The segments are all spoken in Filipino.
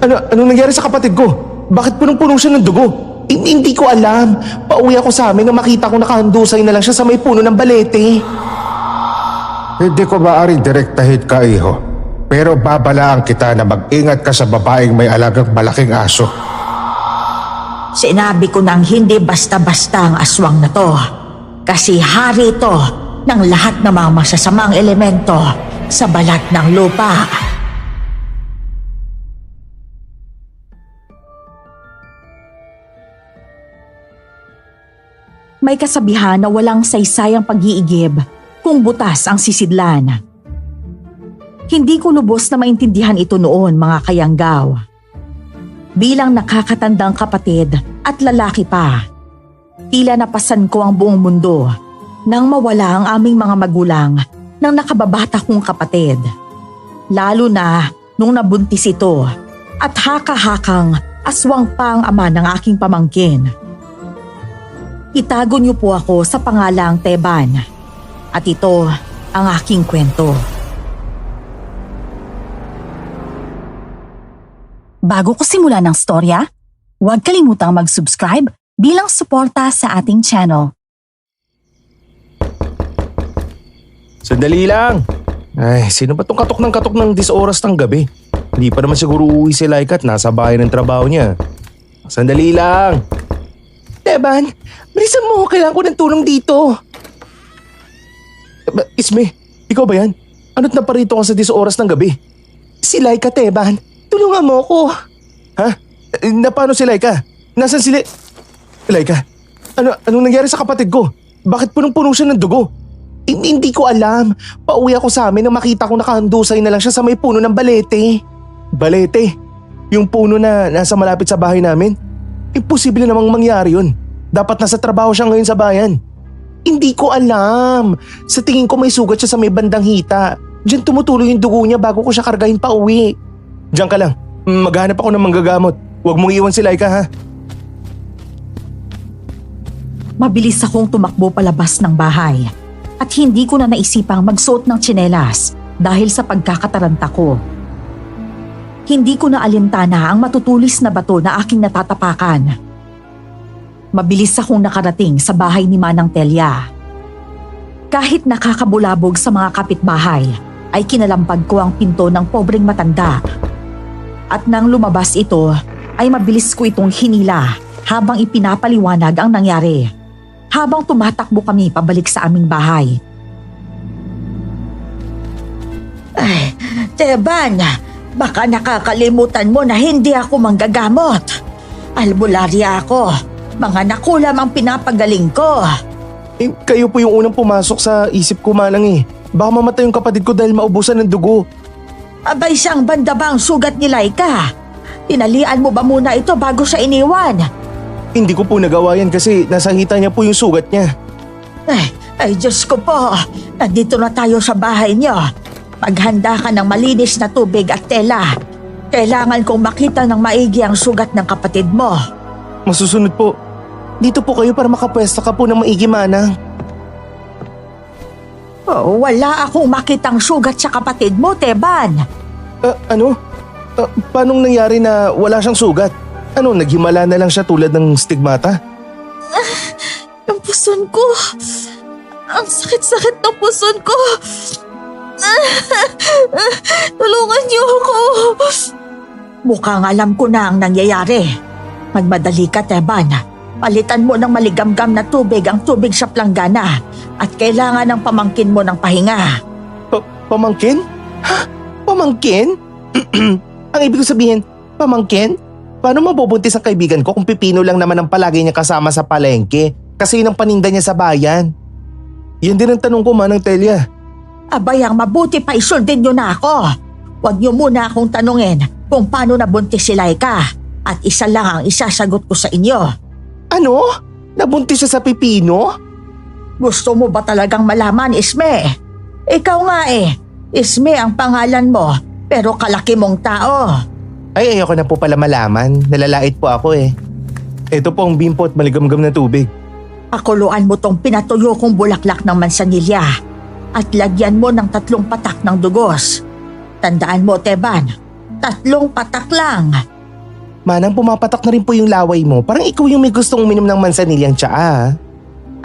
Anong nangyari sa kapatid ko? Bakit punong-puno siya ng dugo? Hindi ko alam. Pauwi ako sa amin nang makita ko nakahandusay na lang siya sa may puno ng balete. Hindi ko maaaring direktahin ka, iho. Pero babalaan kita na mag-ingat ka sa babaeng may alagang malaking aso. Sinabi ko nang hindi basta-basta ang aswang na to. Kasi hari ito ng lahat ng mga masasamang elemento sa balat ng lupa. May kasabihan na walang saysayang pag-iigib kung butas ang sisidlan. Hindi ko lubos na maintindihan ito noon, mga kayanggaw. Bilang nakakatandang kapatid at lalaki pa, tila napasan ko ang buong mundo nang mawala ang aming mga magulang ng nakababata kong kapatid. Lalo na nung nabuntis ito at haka-hakang aswang pa ang ama ng aking pamangkin. Itago niyo po ako sa pangalang Teban at ito ang aking kwento. Bago ko simulan ng storya, huwag kalimutang mag-subscribe bilang suporta sa ating channel. Sandali lang. Ay, sino ba tong katok ng 10 oras ng gabi? Hindi pa naman siguro uuwi si Laika at nasa bahay ng trabaho niya. Sandali lang. Teban, bilisan mo. Kailangan ko ng tulong dito. Isme, ikaw ba yan? Ano't naparito ka sa 10 oras ng gabi? Si Laika, Teban. Tulungan mo ako. Ha? Paano si Laika? Nasaan si Laika? Anong nangyari sa kapatid ko? Bakit punong-puno siya ng dugo? Hindi ko alam. Pauwi ako sa amin nang makita ko nakahandusay na lang siya sa may puno ng balete. Balete? Yung puno na nasa malapit sa bahay namin? Imposible namang mangyari yun. Dapat nasa trabaho siya ngayon sa bayan. Hindi ko alam. Sa tingin ko may sugat siya sa may bandang hita. Diyan tumutuloy yung dugo niya bago ko siya kargahin pa uwi. Diyan ka lang. Maghanap ako ng manggagamot. Huwag mong iwan si Laika, ha? Mabilis akong tumakbo palabas ng bahay at hindi ko na naisipang magsuot ng tsinelas dahil sa pagkakataranta ko. Hindi ko na alintana ang matutulis na bato na aking natatapakan. Mabilis akong nakarating sa bahay ni Manang Telia. Kahit nakakabulabog sa mga kapitbahay, ay kinalampag ko ang pinto ng pobreng matanda. At nang lumabas ito, ay mabilis ko itong hinila habang ipinapaliwanag ang nangyari. Habang tumatakbo kami pabalik sa aming bahay. Ay, Teban, baka nakakalimutan mo na hindi ako manggagamot. Albularya ako. Mga nakulam ang pinapagaling ko. Kayo po yung unang pumasok sa isip ko, Manang eh. Baka mamatay yung kapatid ko dahil maubusan ng dugo. Abay, siyang banda ba ang sugat ni Laika? Tinalian mo ba muna ito bago siya iniwan? Hindi ko po nagawa yan kasi nasa hita niya po yung sugat niya. Ay Diyos ko po. Nandito na tayo sa bahay niyo. Maghanda ka ng malinis na tubig at tela. Kailangan kong makita ng maigi ang sugat ng kapatid mo. Masusunod po. Dito po kayo para makapwesto ka po ng maigi, Manang. Oh, wala akong makitang sugat sa kapatid mo, Teban. Paanong nangyari na wala siyang sugat? Naghimala na lang siya tulad ng stigmata? Ang puson ko. Ang sakit-sakit ng puson ko. Tulungan niyo ako. Mukhang alam ko na ang nangyayari. Magmadali ka, Teban. Palitan mo ng maligamgam na tubig ang tubig sa planggana at kailangan ng pamangkin mo ng pahinga. Pamangkin? Ha? Pamangkin? Ang ibig sabihin, pamangkin? Paano mabubuntis ang kaibigan ko kung pipino lang naman ang palagi niya kasama sa palengke kasi yun ang paninda niya sa bayan? Yan din ang tanong ko, Manang Telia. Abay, ang mabuti pa isundin niyo na ako. Huwag niyo muna akong tanungin kung paano nabuntis si Laika at isa lang ang isasagot ko sa inyo. Ano? Nabuntis siya sa pipino? Gusto mo ba talagang malaman, Isme? Ikaw nga eh. Isme ang pangalan mo pero kalaki mong tao. Ay, ayoko na po pala malaman. Nalalait po ako eh. Ito po ang bimpo at maligamgam na tubig. Pakuluan mo tong pinatuyo kong bulaklak ng mansanilya at lagyan mo ng 3 patak ng dugos. Tandaan mo, Teban, 3 patak lang. Manang, pumapatak na rin po yung laway mo. Parang ikaw yung may gustong uminom ng mansanilyang tsaa.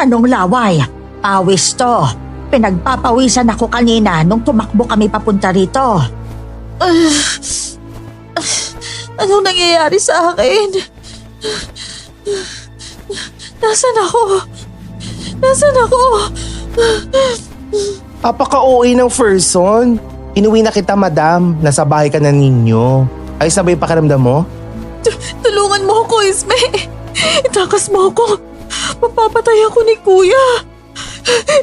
Anong laway? Pawis to. Pinagpapawisan ako kanina nung tumakbo kami papunta rito. Anong nangyayari sa akin? Nasaan ako? Nasaan ako? Apaka-OA ng person. Inuwi na kita, madam. Nasa bahay ka na ninyo. Ayos na ba yung pakiramdam mo? Tulungan mo ako, Isme. Itakas mo ako. Mapapatay ako ni Kuya.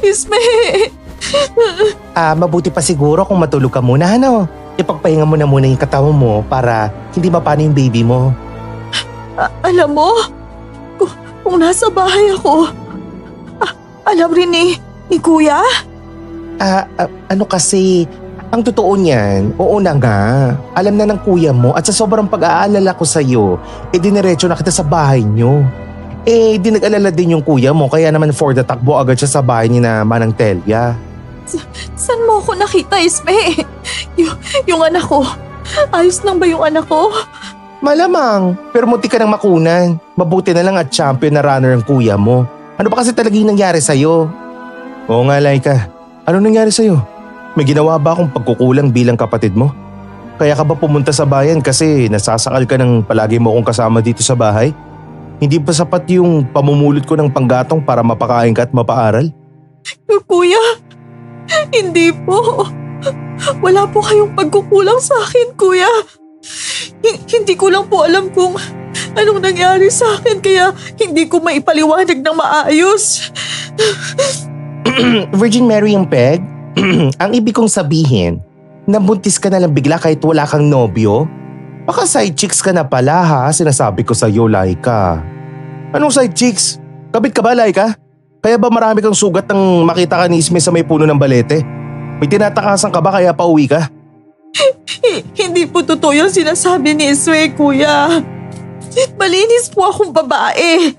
Isme. Mabuti pa siguro kung matulog ka muna, ano? Ipagpahinga mo na muna yung katawan mo para hindi mapano yung baby mo. Alam mo, kung nasa bahay ako, alam rin ni Kuya? Ano kasi, ang totoo niyan, oo na nga. Alam na ng kuya mo at sa sobrang pag-aalala ko sa'yo, diniretso na kita sa bahay niyo. Di nag-alala din yung kuya mo kaya naman for the takbo agad siya sa bahay ni na Manang Telia. Saan mo ako nakita, Isme? Yung anak ko, ayos lang ba yung anak ko? Malamang, pero munti ka ng makunan. Mabuti na lang at champion na runner ang kuya mo. Ano ba kasi talaga yung nangyari sa'yo? Oo nga, Laika. Ano nangyari sa'yo? May ginawa ba akong pagkukulang bilang kapatid mo? Kaya ka ba pumunta sa bayan kasi nasasakal ka ng palagi mo akong kasama dito sa bahay? Hindi ba sapat yung pamumulot ko ng panggatong para mapakain ka at mapaaral? Kuya, hindi po. Wala po kayong pagkukulang sa akin, Kuya. Hindi ko lang po alam kung anong nangyari sa akin kaya hindi ko maipaliwanag ng maayos. Virgin Mary yung peg? Ang ibig kong sabihin, nabuntis ka na lang bigla kahit wala kang nobyo? Baka side chicks ka na pala ha, sinasabi ko sa'yo, Laika. Anong side chicks? Kabit ka ba, Laika? Kaya ba marami kang sugat nang makita ka ni Isme sa may puno ng balete? May tinatakasan ka ba kaya pauwi ka? Hindi po totoo yung sinasabi ni Iswe, Kuya. Malinis po akong babae.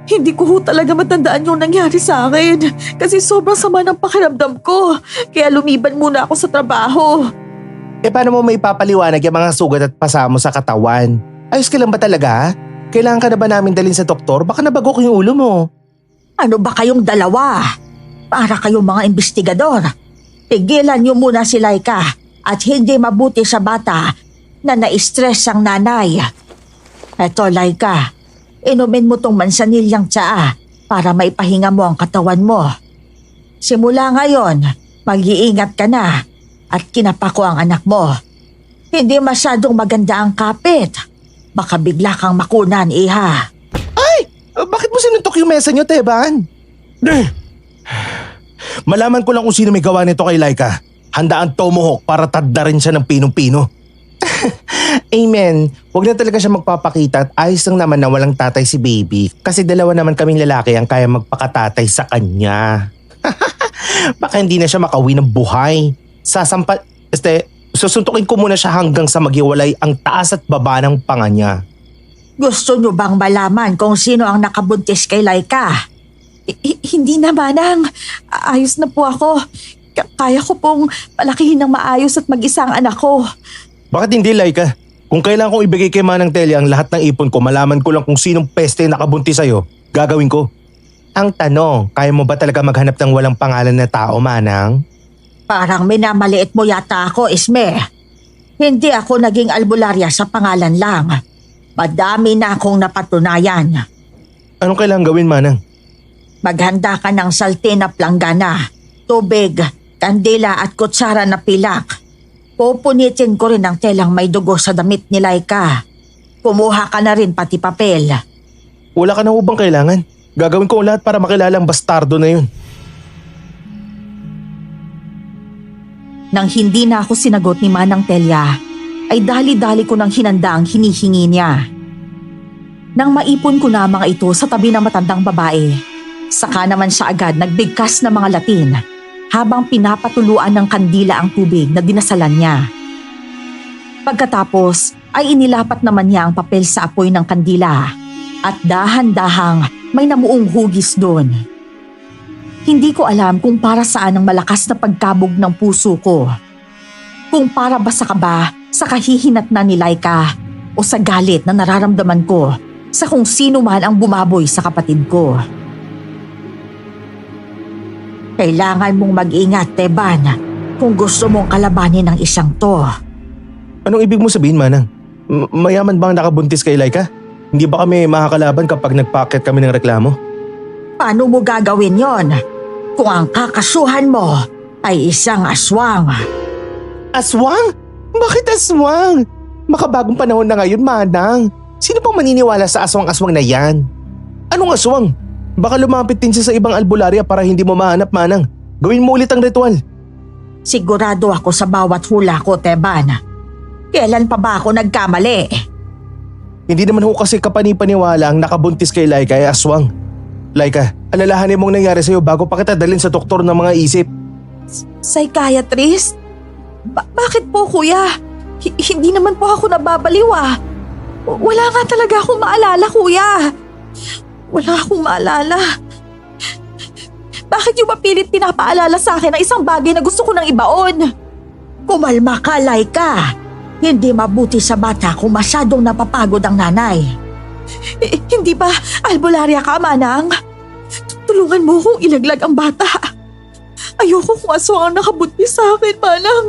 Hindi ko ho talaga matandaan yung nangyari sa akin kasi sobrang sama ng pakiramdam ko. Kaya lumiban muna ako sa trabaho. Paano mo may papaliwanag yung mga sugat at pasa mo sa katawan? Ayos ka lang ba talaga? Kailangan ka na ba namin dalhin sa doktor? Baka nabagok yung ulo mo. Ano ba kayong dalawa? Para kayong mga investigador. Pigilan niyo muna si Laika at hindi mabuti sa bata na na-stress ang nanay. Eto, Laika, inumin mo tong mansanilyang tsaa para maipahinga mo ang katawan mo. Simula ngayon, mag-iingat ka na at kinapa ko ang anak mo. Hindi masyadong maganda ang kapit. Baka bigla kang makunan, iha. Ay! Bakit mo sinuntok yung mesa niyo, Teban? Malaman ko lang kung sino may gawa nito kay Laika. Handa ang tomahawk para tadda rin siya ng pinong-pino. Amen. Huwag na talaga siya magpapakita at ayos lang naman na walang tatay si baby kasi dalawa naman kaming lalaki ang kaya magpakatatay sa kanya. Baka hindi na siya makauwi ng buhay. Susuntukin ko muna siya hanggang sa maghiwalay ang taas at baba ng panga niya. Gusto niyo bang malaman kung sino ang nakabuntis kay Laika? Hindi na, Manang. Ayos na po ako. Kaya ko pong palakihin ng maayos at mag-isa ang anak ko. Bakit hindi, Laika? Kung kailangan kong ibigay kay Manang Telia ang lahat ng ipon ko, malaman ko lang kung sinong peste nakabuntis sa'yo, gagawin ko. Ang tanong, kaya mo ba talaga maghanap ng walang pangalan na tao, Manang? Parang minamaliit mo yata ako, Isme. Hindi ako naging albularya sa pangalan lang. Madami na akong napatunayan. Anong kailangan gawin, Manang? Maghanda ka ng salte na planggana, tubig, kandila at kutsara na pilak. Pupunitin ko rin ang telang may dugo sa damit ni Laika. Kumuha ka na rin pati papel. Wala ka na ubang kailangan. Gagawin ko ang lahat para makilala ang bastardo na yun. Nang hindi na ako sinagot ni Manang Telia, ay dali-dali ko nang hinanda ang hinihingi niya. Nang maipon ko na mga ito sa tabi ng matandang babae, saka naman siya agad nagbigkas ng mga Latin habang pinapatuluan ng kandila ang tubig na dinasalan niya. Pagkatapos ay inilapat naman niya ang papel sa apoy ng kandila at dahan-dahang may namuong hugis doon. Hindi ko alam kung para saan ang malakas na pagkabog ng puso ko. Kung para ba sa kaba sa kahihinat na ni Laika o sa galit na nararamdaman ko sa kung sino man ang bumaboy sa kapatid ko. Kailangan mong mag-ingat, Teban, kung gusto mong kalabanin ang isang to. Anong ibig mo sabihin, Manang? Mayaman bang nakabuntis kay Laika? Hindi ba kami makakalaban kapag nagpaket kami ng reklamo? Paano mo gagawin yon kung ang kakasuhan mo ay isang aswang? Aswang? Bakit aswang? Makabagong panahon na ngayon, Manang. Sino pang maniniwala sa aswang-aswang na yan? Anong aswang? Baka lumapit din siya sa ibang albularya para hindi mo mahanap, Manang. Gawin mo ulit ang ritual. Sigurado ako sa bawat hula ko, Teban. Kailan pa ba ako nagkamali? Hindi naman ho kasi kapanipaniwala ang nakabuntis kay Laika ay aswang. Laika, alalahanin mong nangyari sa'yo bago pa kita dalhin sa doktor ng mga isip. Psychiatrist? Bakit po, kuya? Hindi naman po ako nababaliw ah. Wala nga talaga akong maalala, kuya. Wala akong maalala. Bakit yung mapilit pinapaalala sa akin ang isang bagay na gusto ko nang ibaon? Kumalma ka, Laika. Hindi mabuti sa bata kung masyadong napapagod ang nanay. Hindi ba albularya ka, Manang? Tulungan mo kong ilaglag ang bata. Ayoko kung aswang ang nakabuntis sa akin, Manang.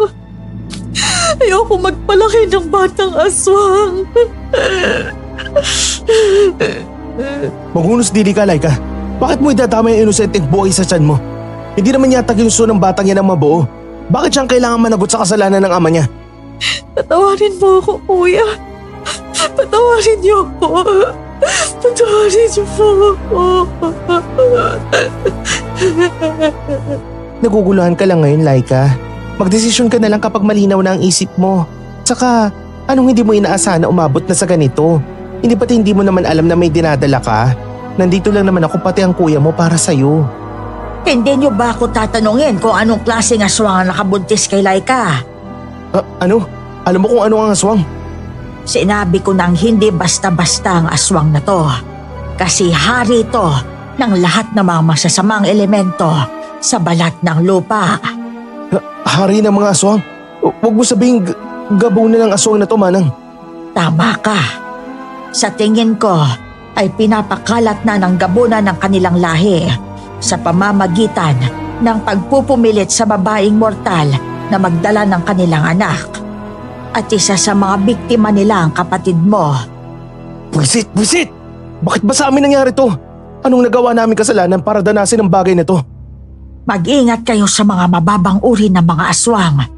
Ayoko magpalaki ng batang aswang. Maghunos dili ka, Laika. Bakit mo idadama yung innocent buhay sa tiyan mo? Hindi naman yata ginusto ng batang yan ang mabuo. Bakit siyang kailangan managot sa kasalanan ng ama niya? Patawarin mo ako, kuya. Patawarin niyo ako. Patawarin niyo po ako. Naguguluhan ka lang ngayon, Laika. Magdesisyon ka na lang kapag malinaw na ang isip mo. Tsaka, anong hindi mo inaasahan na umabot na sa ganito? Hindi mo naman alam na may dinadala ka? Nandito lang naman ako pati ang kuya mo para sa'yo. Hindi niyo ba ako tatanungin kung anong klaseng aswang ang nakabuntis kay Laika? Ano? Alam mo kung ano ang aswang? Sinabi ko nang hindi basta-basta ang aswang na to. Kasi hari ito ng lahat ng mga masasamang elemento sa balat ng lupa. Hari ng mga aswang? Huwag mo sabihin gabaw na ng aswang na to, Manang. Tama ka. Sa tingin ko ay pinapakalat na ng gabunan ng kanilang lahi sa pamamagitan ng pagpupumilit sa babaeng mortal na magdala ng kanilang anak. At isa sa mga biktima nila ang kapatid mo. Buisit! Buisit! Bakit ba sa amin nangyari to? Anong nagawa namin kasalanan para danasin ang bagay na to? Mag-ingat kayo sa mga mababang uri ng mga aswang.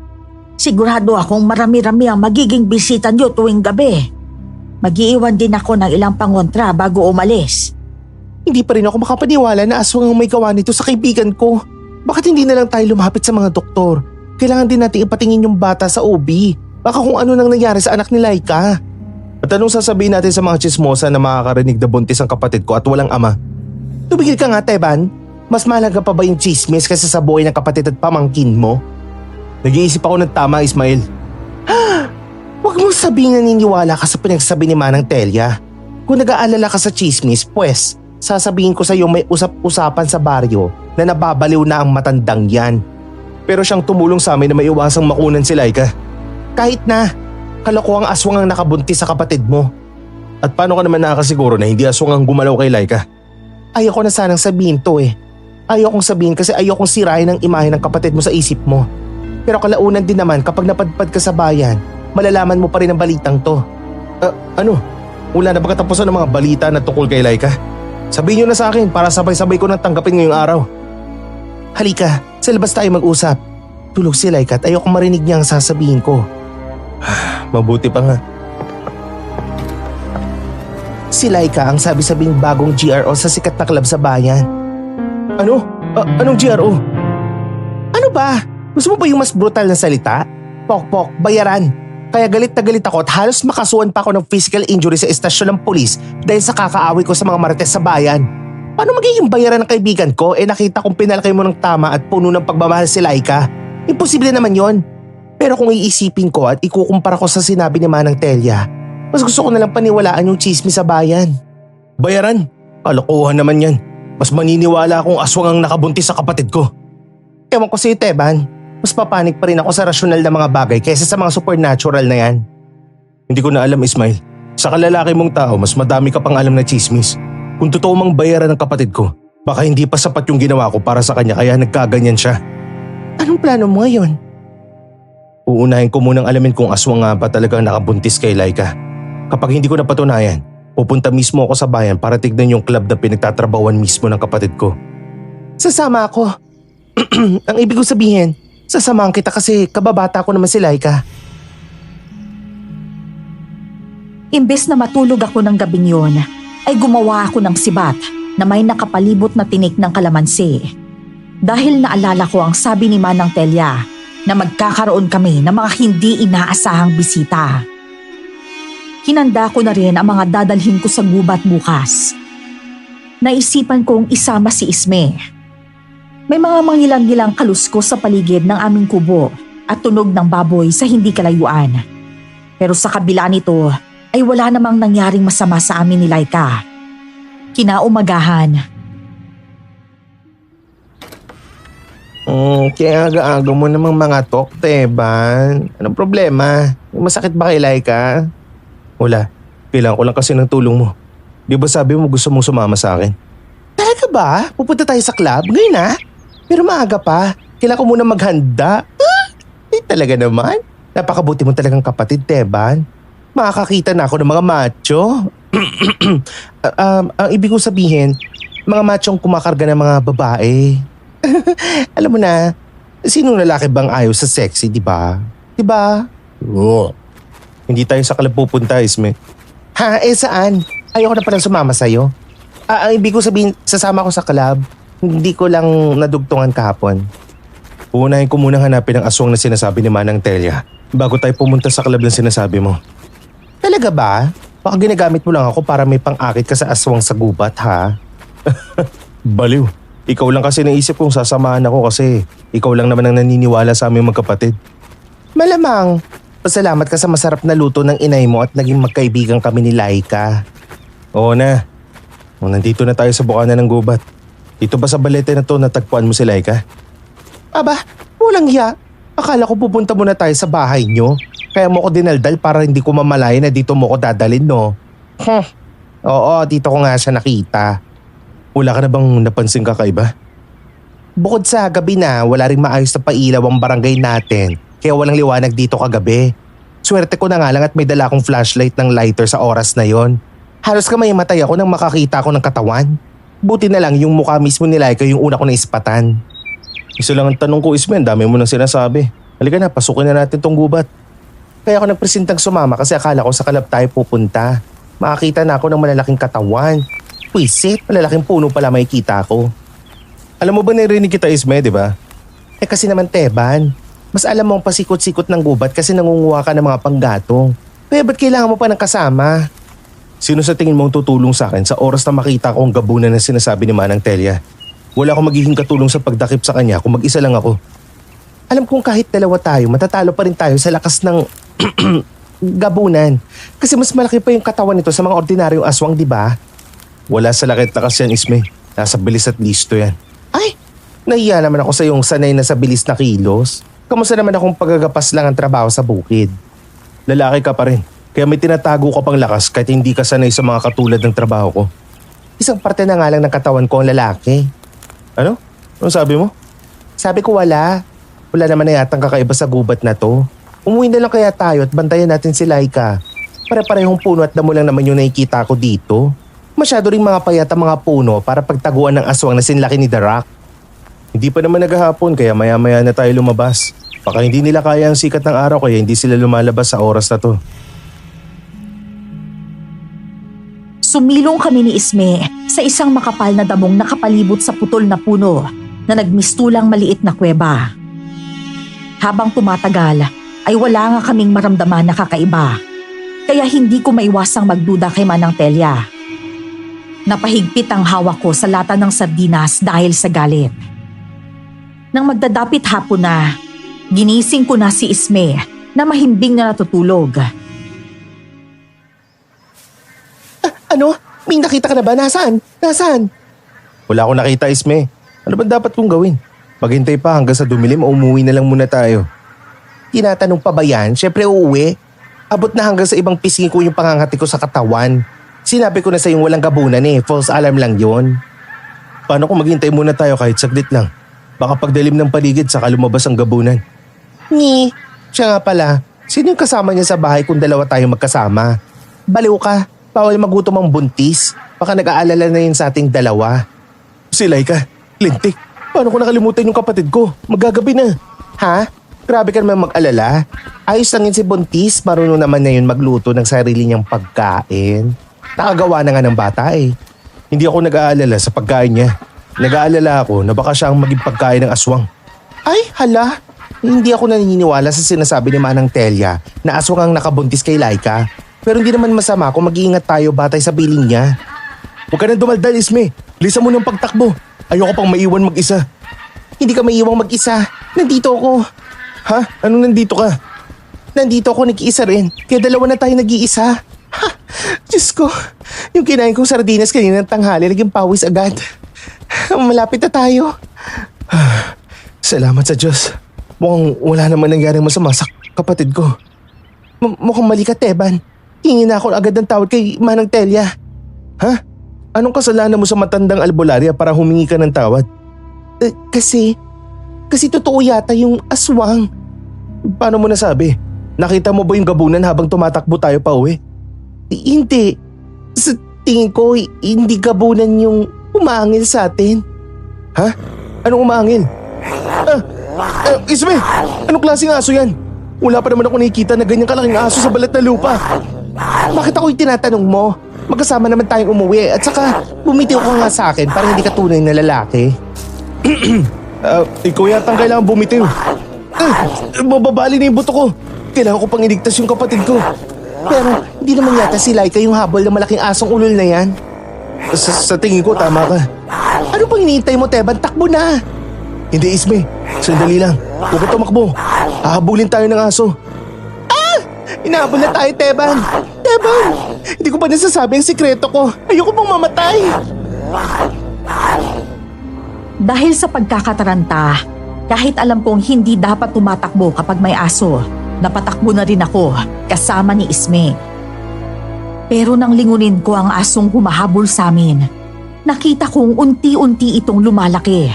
Sigurado akong marami-rami ang magiging bisita niyo tuwing gabi. Mag-iiwan din ako ng ilang pangontra bago umalis. Hindi pa rin ako makapaniwala na aswang ang may gawa nito sa kaibigan ko. Bakit hindi na lang tayo lumapit sa mga doktor? Kailangan din natin ipatingin yung bata sa OB. Baka kung ano nang nangyari sa anak ni Laika. At anong sasabihin natin sa mga chismosa na makakarinig na buntis ang kapatid ko at walang ama? Tumigil ka nga, Teban. Mas mahalaga pa ba yung chismis kaysa sa buhay ng kapatid at pamangkin mo? Nag-iisip ako ng tama, Ismael. Huwag mo sabing naniniwala ka sa pinagsabi ni Manang Telia. Kung nag-aalala ka sa chismis, pues, sasabihin ko sa iyo may usap-usapan sa baryo na nababaliw na ang matandang yan. Pero siyang tumulong sa amin na maiwasang makunan si Laika. Kahit na, kalokohang aswang ang nakabuntis sa kapatid mo. At paano ka naman nakakasiguro na hindi aswang ang gumalaw kay Laika? Ayoko na sanang sabihin to eh. Ayokong sabihin kasi ayokong sirain ang imahe ng kapatid mo sa isip mo. Pero kalaunan din naman kapag napadpad ka sa bayan, malalaman mo pa rin ang balitang to. Ano? Wala na ba katapusan ng mga balita na tungkol kay Laika? Sabihin niyo na sa akin para sabay-sabay ko nang tanggapin ngayong araw. Halika, sa labas tayo mag-usap. Tulog si Laika at ayokong marinig niya ang sasabihin ko. Mabuti pa nga. Si Laika ang sabi-sabing bagong GRO sa sikat na club sa bayan. Ano? Anong GRO? Ano ba? Gusto mo ba yung mas brutal na salita? Pok-pok, bayaran. Kaya galit na galit ako at halos makasuhan pa ako ng physical injury sa estasyon ng pulis dahil sa kakaaway ko sa mga marites sa bayan. Paano magiging bayaran ng kaibigan ko nakita kong pinalaki mo ng tama at puno ng pagmamahal si Laika? Imposible naman yon. Pero kung iisipin ko at ikukumpara ko sa sinabi ni Manang Telia, mas gusto ko nalang paniwalaan yung chismis sa bayan. Bayaran? Kalokohan naman yan. Mas maniniwala akong aswang ang nakabuntis sa kapatid ko. Ewan ko sa'yo, Teban. Mas papanik pa rin ako sa rasyonal na mga bagay kaysa sa mga supernatural na yan. Hindi ko na alam, Ismail. Sa kalalaki mong tao, mas madami ka pang alam na chismis. Kung totoo mang bayaran ng kapatid ko, baka hindi pa sapat yung ginawa ko para sa kanya kaya nagkaganyan siya. Anong plano mo ngayon? Uunahin ko munang alamin kung aswang nga ba talagang nakabuntis kay Laika. Kapag hindi ko napatunayan, pupunta mismo ako sa bayan para tignan yung club na pinagtatrabawan mismo ng kapatid ko. Sasama ako. Ang ibig ko sabihin, sasamahan kita kasi kababata ko naman si Laika. Imbes na matulog ako ng gabing yon, ay gumawa ako ng sibat na may nakapalibot na tinik ng kalamansi. Dahil naalala ko ang sabi ni Manang Telia na magkakaroon kami ng mga hindi inaasahang bisita. Hinanda ko na rin ang mga dadalhin ko sa gubat bukas. Naisipan kong isama si Isme. May mga mangilang-ngilang kaluskos sa paligid ng aming kubo at tunog ng baboy sa hindi kalayuan. Pero sa kabila nito, ay wala namang nangyaring masama sa amin ni Laika. Kinaumagahan. Kaya aga-aga mo namang mga talk, Teban. Anong problema? May masakit ba kay Laika? Wala. Kailangan ko lang kasi ng tulong mo. Di ba sabi mo gusto mong sumama sa akin? Talaga ba? Pupunta tayo sa club? Ngayon na? Pero maaga pa. Kailangan ko muna maghanda. Talaga naman. Napakabuti mo talagang kapatid, Teban. Makakakita na ako ng mga macho. Ang ibig kong sabihin, mga machong kumakarga ng mga babae. Alam mo na, sinong lalaki bang ayaw sa sexy, di ba? Di ba? Oo. Hindi tayo sa club pupunta, Isme. Ha? Saan? Ayoko na palang sumama sa'yo. Ang ibig ko sabihin, sasama ko sa club. Hindi ko lang nadugtungan kahapon. Unahin ko munang hanapin ang aswang na sinasabi ni Manang Telia bago tayo pumunta sa club na sinasabi mo. Talaga ba? Baka ginagamit mo lang ako para may pang-akit ka sa aswang sa gubat, ha? Baliw. Ikaw lang kasi naisip kong sasamahan ako kasi ikaw lang naman ang naniniwala sa aming magkapatid. Malamang. Pasalamat ka sa masarap na luto ng inay mo at naging magkaibigan kami ni Laika. Oo na. Nandito na tayo sa bukana ng gubat. Dito ba sa balete na to natagpuan mo si Laika? Aba, walang hiya. Akala ko pupunta muna tayo sa bahay nyo. Kaya mo ko dinaldal para hindi ko mamalayan na dito mo ko dadalhin, no? Oo, dito ko nga siya nakita. Wala ka na bang napansin kakaiba? Bukod sa gabi na, wala rin maayos na pailaw ang barangay natin. Kaya walang liwanag dito kagabi. Swerte ko na nga lang at may dala akong flashlight ng lighter sa oras na yon. Halos matay ako nang makakita ako ng katawan. Buti na lang yung mukha mismo ni Laika yung una ko naispatan. Isa lang ang tanong ko, Ismen, dami mo nang sinasabi. Halika na, pasukin na natin tong gubat. Kaya ako nagpresentang sumama kasi akala ko sa kalab tayo pupunta. Makakita na ako ng malalaking katawan. Pwisit, malalaking puno pala makikita ko. Alam mo ba narinig kita, Isme, di ba? Kasi naman, Teban, mas alam mo ang pasikot-sikot ng gubat kasi nangunguha ka ng mga panggatong. Kaya ba't kailangan mo pa ng kasama? Sino sa tingin mong tutulong sa akin sa oras na makita ko ang gabunan na sinasabi ni Manang Telia? Wala akong magiging katulong sa pagdakip sa kanya kung mag-isa lang ako. Alam kong kahit dalawa tayo, matatalo pa rin tayo sa lakas ng gabunan. Kasi mas malaki pa yung katawan nito sa mga ordinaryong aswang, di ba? Wala sa laki at lakas yan, Isme. Nasa bilis at listo yan. Ay, nahiya naman ako sa yung sanay na sa bilis na kilos. Kamusta naman akong pagagapas lang ang trabaho sa bukid? Lalaki ka pa rin. Kaya may tinatago ka pang lakas kahit hindi ka sanay sa mga katulad ng trabaho ko. Isang parte na nga lang ng katawan ko ang lalaki. Ano? Ano sabi mo? Sabi ko wala. Wala naman na yatang kakaiba sa gubat na to. Umuwi na lang kaya tayo at bantayan natin si Laika. Pare-parehong puno at damo lang naman yung nakikita ko dito. Masyado ring mga payat ang mga puno para pagtaguan ng aswang na sinlaki ni The Rock. Hindi pa naman naghahapon kaya maya-maya na tayo lumabas. Baka hindi nila kaya ang sikat ng araw kaya hindi sila lumalabas sa oras na to. Sumilong kami ni Isme sa isang makapal na damong nakapalibot sa putol na puno na nagmistulang maliit na kuweba. Habang tumatagal ay wala nga kaming maramdaman na kakaiba. Kaya hindi ko maiwasang magduda kay Manang Telia. Napahigpit ang hawak ko sa lata ng sardinas dahil sa galit. Nang magdadapit hapon na, ginising ko na si Isme na mahimbing na natutulog. Ano? May nakita ka na ba? Nasaan? Nasaan? Wala akong nakita, Isme. Ano ba dapat kong gawin? Maghintay pa hanggang sa dumilim o umuwi na lang muna tayo. Tinatanong pa ba yan? Siyempre uuwi. Abot na hanggang sa ibang pisngi ko yung pangangati ko sa katawan. Sinabi ko na sa yung walang gabunan false alarm lang yon. Paano kung maghintay muna tayo kahit saglit lang? Baka pagdalim ng paligid saka lumabas ang gabunan. Siya nga pala, sino yung kasama niya sa bahay kung dalawa tayo magkasama? Baliw ka, bawal magutom ang buntis. Baka nag-aalala na yun sa ating dalawa. Si Laika, lintik, paano ko nakalimutan yung kapatid ko? Magagabi na. Ha? Grabe ka naman mag-alala. Ayos lang yun si buntis, marunong naman na yun magluto ng sarili niyang pagkain. Nakagawa na nga ng bata Hindi ako nag-aalala sa pagkain niya. Nag-aalala ako na baka siya ang maging pagkain ng aswang. Ay, hala. Hindi ako naniniwala sa sinasabi ni Manang Telia na aswang ang nakabuntis kay Laika. Pero hindi naman masama kung mag-iingat tayo batay sa piling niya. Huwag ka nang dumaldal, Isme. Lisa mo ng pagtakbo. Ayoko pang maiwan mag-isa. Hindi ka maiiwang mag-isa. Nandito ako. Ha? Anong nandito ka? Nandito ako nag-iisa rin. Kaya dalawa na tayo nag-iisa. Ha? Diyos ko. Yung kinain kong sardinas kanina ng tanghali naging pawis agad. Malapit na tayo. Salamat sa Diyos. Mukhang wala naman nangyaring masama sa kapatid ko. Mukhang mali ka, Teban. Hingi na ako agad ng tawad kay Manang Telia. Ha? Anong kasalanan mo sa matandang albularya para humingi ka ng tawad? Kasi totoo yata yung aswang. Paano mo nasabi? Nakita mo ba yung gabunan habang tumatakbo tayo pa uwi? Hindi. Sa tingin ko, hindi gabunan yung umangil sa atin. Ha? Anong umangil? Isme! Anong klaseng aso yan? Wala pa naman ako nakikita na ganyang kalaking aso sa balat na lupa. Bakit ako yung tinatanong mo? Magkasama naman tayong umuwi at saka bumitiw ka nga sa akin para hindi ka tunay na lalaki. Ikaw yata ang kailangan bumitiw. Mababali na yung buto ko. Kailangan ko pang iligtas yung kapatid ko. Pero hindi naman yata si Laika yung habol ng malaking asong ulol na yan. Sa tingin ko tama ka. Ano pang hinihintay mo, Teban? Takbo na! Hindi, Isme. Sandali lang. Huwag ka tumakbo. Hahabulin tayo ng aso. Inahabol na tayo, Teban. Teban! Hindi ko pa nasasabi ang sikreto ko. Ayoko pang mamatay. Dahil sa pagkakataranta, kahit alam kong hindi dapat tumatakbo kapag may aso, napatakbo na rin ako kasama ni Isme. Pero nang lingunin ko ang asong humahabol sa amin, nakita kong unti-unti itong lumalaki.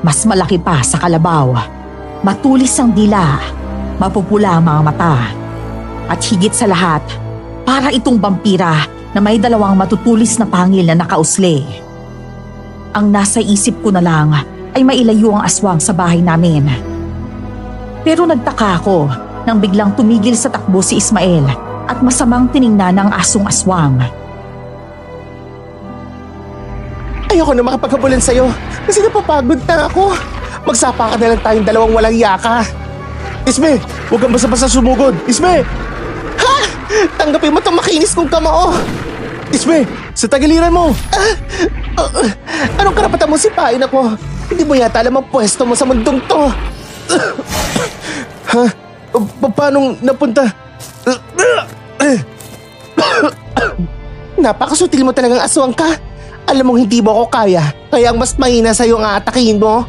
Mas malaki pa sa kalabaw. Matulis ang dila, mapupula ang mga mata. At higit sa lahat, para itong vampira na may dalawang matutulis na pangil na nakausli. Ang nasa isip ko na lang ay mailayo ang aswang sa bahay namin. Pero nagtaka ako nang biglang tumigil sa takbo si Ismael at masamang tiningnan ng asong aswang. Ayoko na makapaghabulan sa'yo kasi napapagod na ako. Magsapa ka na lang tayong dalawang walang yaka. Isme, huwag kang basta-basta sumugod. Isme! Ha? Tanggapin mo itong makinis kong kamao. Isme, sa tagiliran mo. Anong karapatan mo sipain ako? Hindi mo yata alam ang pwesto mo sa mundong to. Ha? Paano napunta? Napakasutil mo talagang aswang ka. Alam mong hindi mo ako kaya, kaya ang mas mahina sa'yo ang aatakihin mo.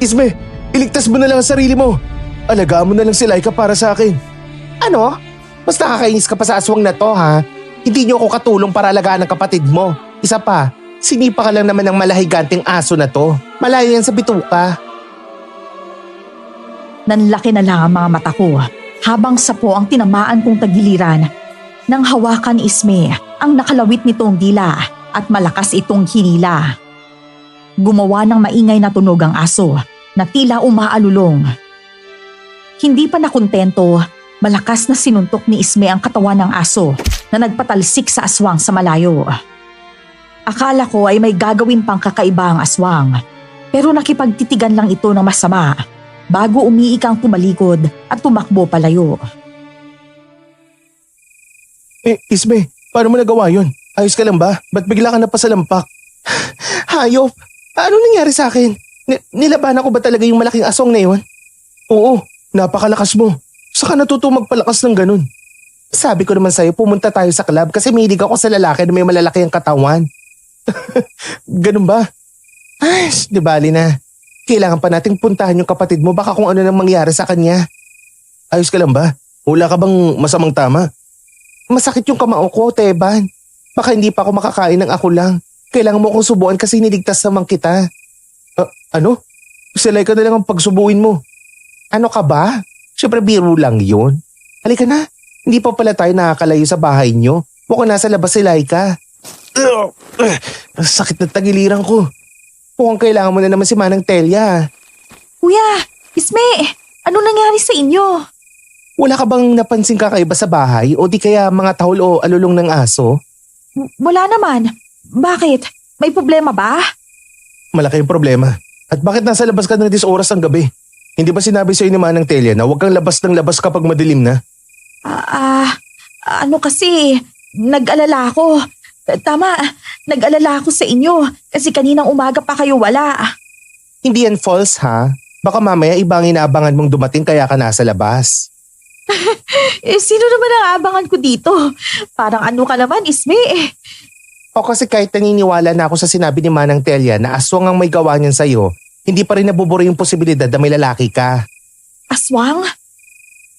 Isme, iligtas mo na lang ang sarili mo. Alagaan mo na lang si Laika para sa akin. Ano? Mas nakakainis ka pa sa aswang na to, ha? Hindi niyo ako katulong para alagaan ang kapatid mo. Isa pa, sinipa ka lang naman ng malahiganting aso na to. Malayo yan sa bituka. Nanlaki na lang ang mga mata ko habang sapo ang tinamaan kong tagiliran. Nang hawakan ni Isme ang nakalawit nitong dila at malakas itong hinila. Gumawa ng maingay na tunog ang aso na tila umaalulong. Hindi pa nakontento, malakas na sinuntok ni Isme ang katawan ng aso na nagpatalsik sa aswang sa malayo. Akala ko ay may gagawin pang kakaiba ang aswang, pero nakipagtitigan lang ito ng masama bago umiikang tumalikod at tumakbo palayo. Isme, paano mo nagawa yun? Ayos ka lang ba? Ba't bigla ka na pasalampak? Hayop! Ano nangyari sa akin? Nilabanan ko ba talaga yung malaking aswang na yun? Oo, napakalakas mo. Saka natuto magpalakas ng ganun. Sabi ko naman sa'yo, pumunta tayo sa club kasi mahilig ako sa lalaki na may malalaki ang katawan. Ganun ba? Ay, di bali na. Kailangan pa nating puntahan yung kapatid mo, baka kung ano nang mangyari sa kanya. Ayos ka lang ba? Wala ka bang masamang tama? Masakit yung kamao ko, Teban. Baka hindi pa ako makakain ng ako lang. Kailangan mo akong subuan kasi niligtas naman kita. Ano? Si Laika na lang ang pagsubuin mo. Ano ka ba? Siyempre biro lang yun. Halika na. Hindi pa pala tayo nakakalayo sa bahay nyo. Mukhang nasa labas si Laika. Sakit na tagiliran ko. Mukhang kailangan mo na naman si Manang Telia. Kuya, Isme, ano nangyari sa inyo? Wala ka bang napansin kakaiba sa bahay o di kaya mga tahol o alulong ng aso? Wala naman. Bakit? May problema ba? Malaki yung problema. At bakit nasa labas ka na 10 oras ng gabi? Hindi ba sinabi sa'yo ni Manang Telia na huwag kang labas ng labas kapag madilim na? Ano kasi, nag-alala ako. Tama, nag-alala ako sa inyo kasi kaninang umaga pa kayo wala. Hindi yan false ha? Baka mamaya ibang inaabangan mong dumating kaya ka nasa labas. Sino naman ang abangan ko dito? Parang ano ka naman, Isme. O kasi kahit naniniwala na ako sa sinabi ni Manang Telia na aswang ang may gawa niyan sa'yo, hindi pa rin nabuburo yung posibilidad na may lalaki ka. Aswang?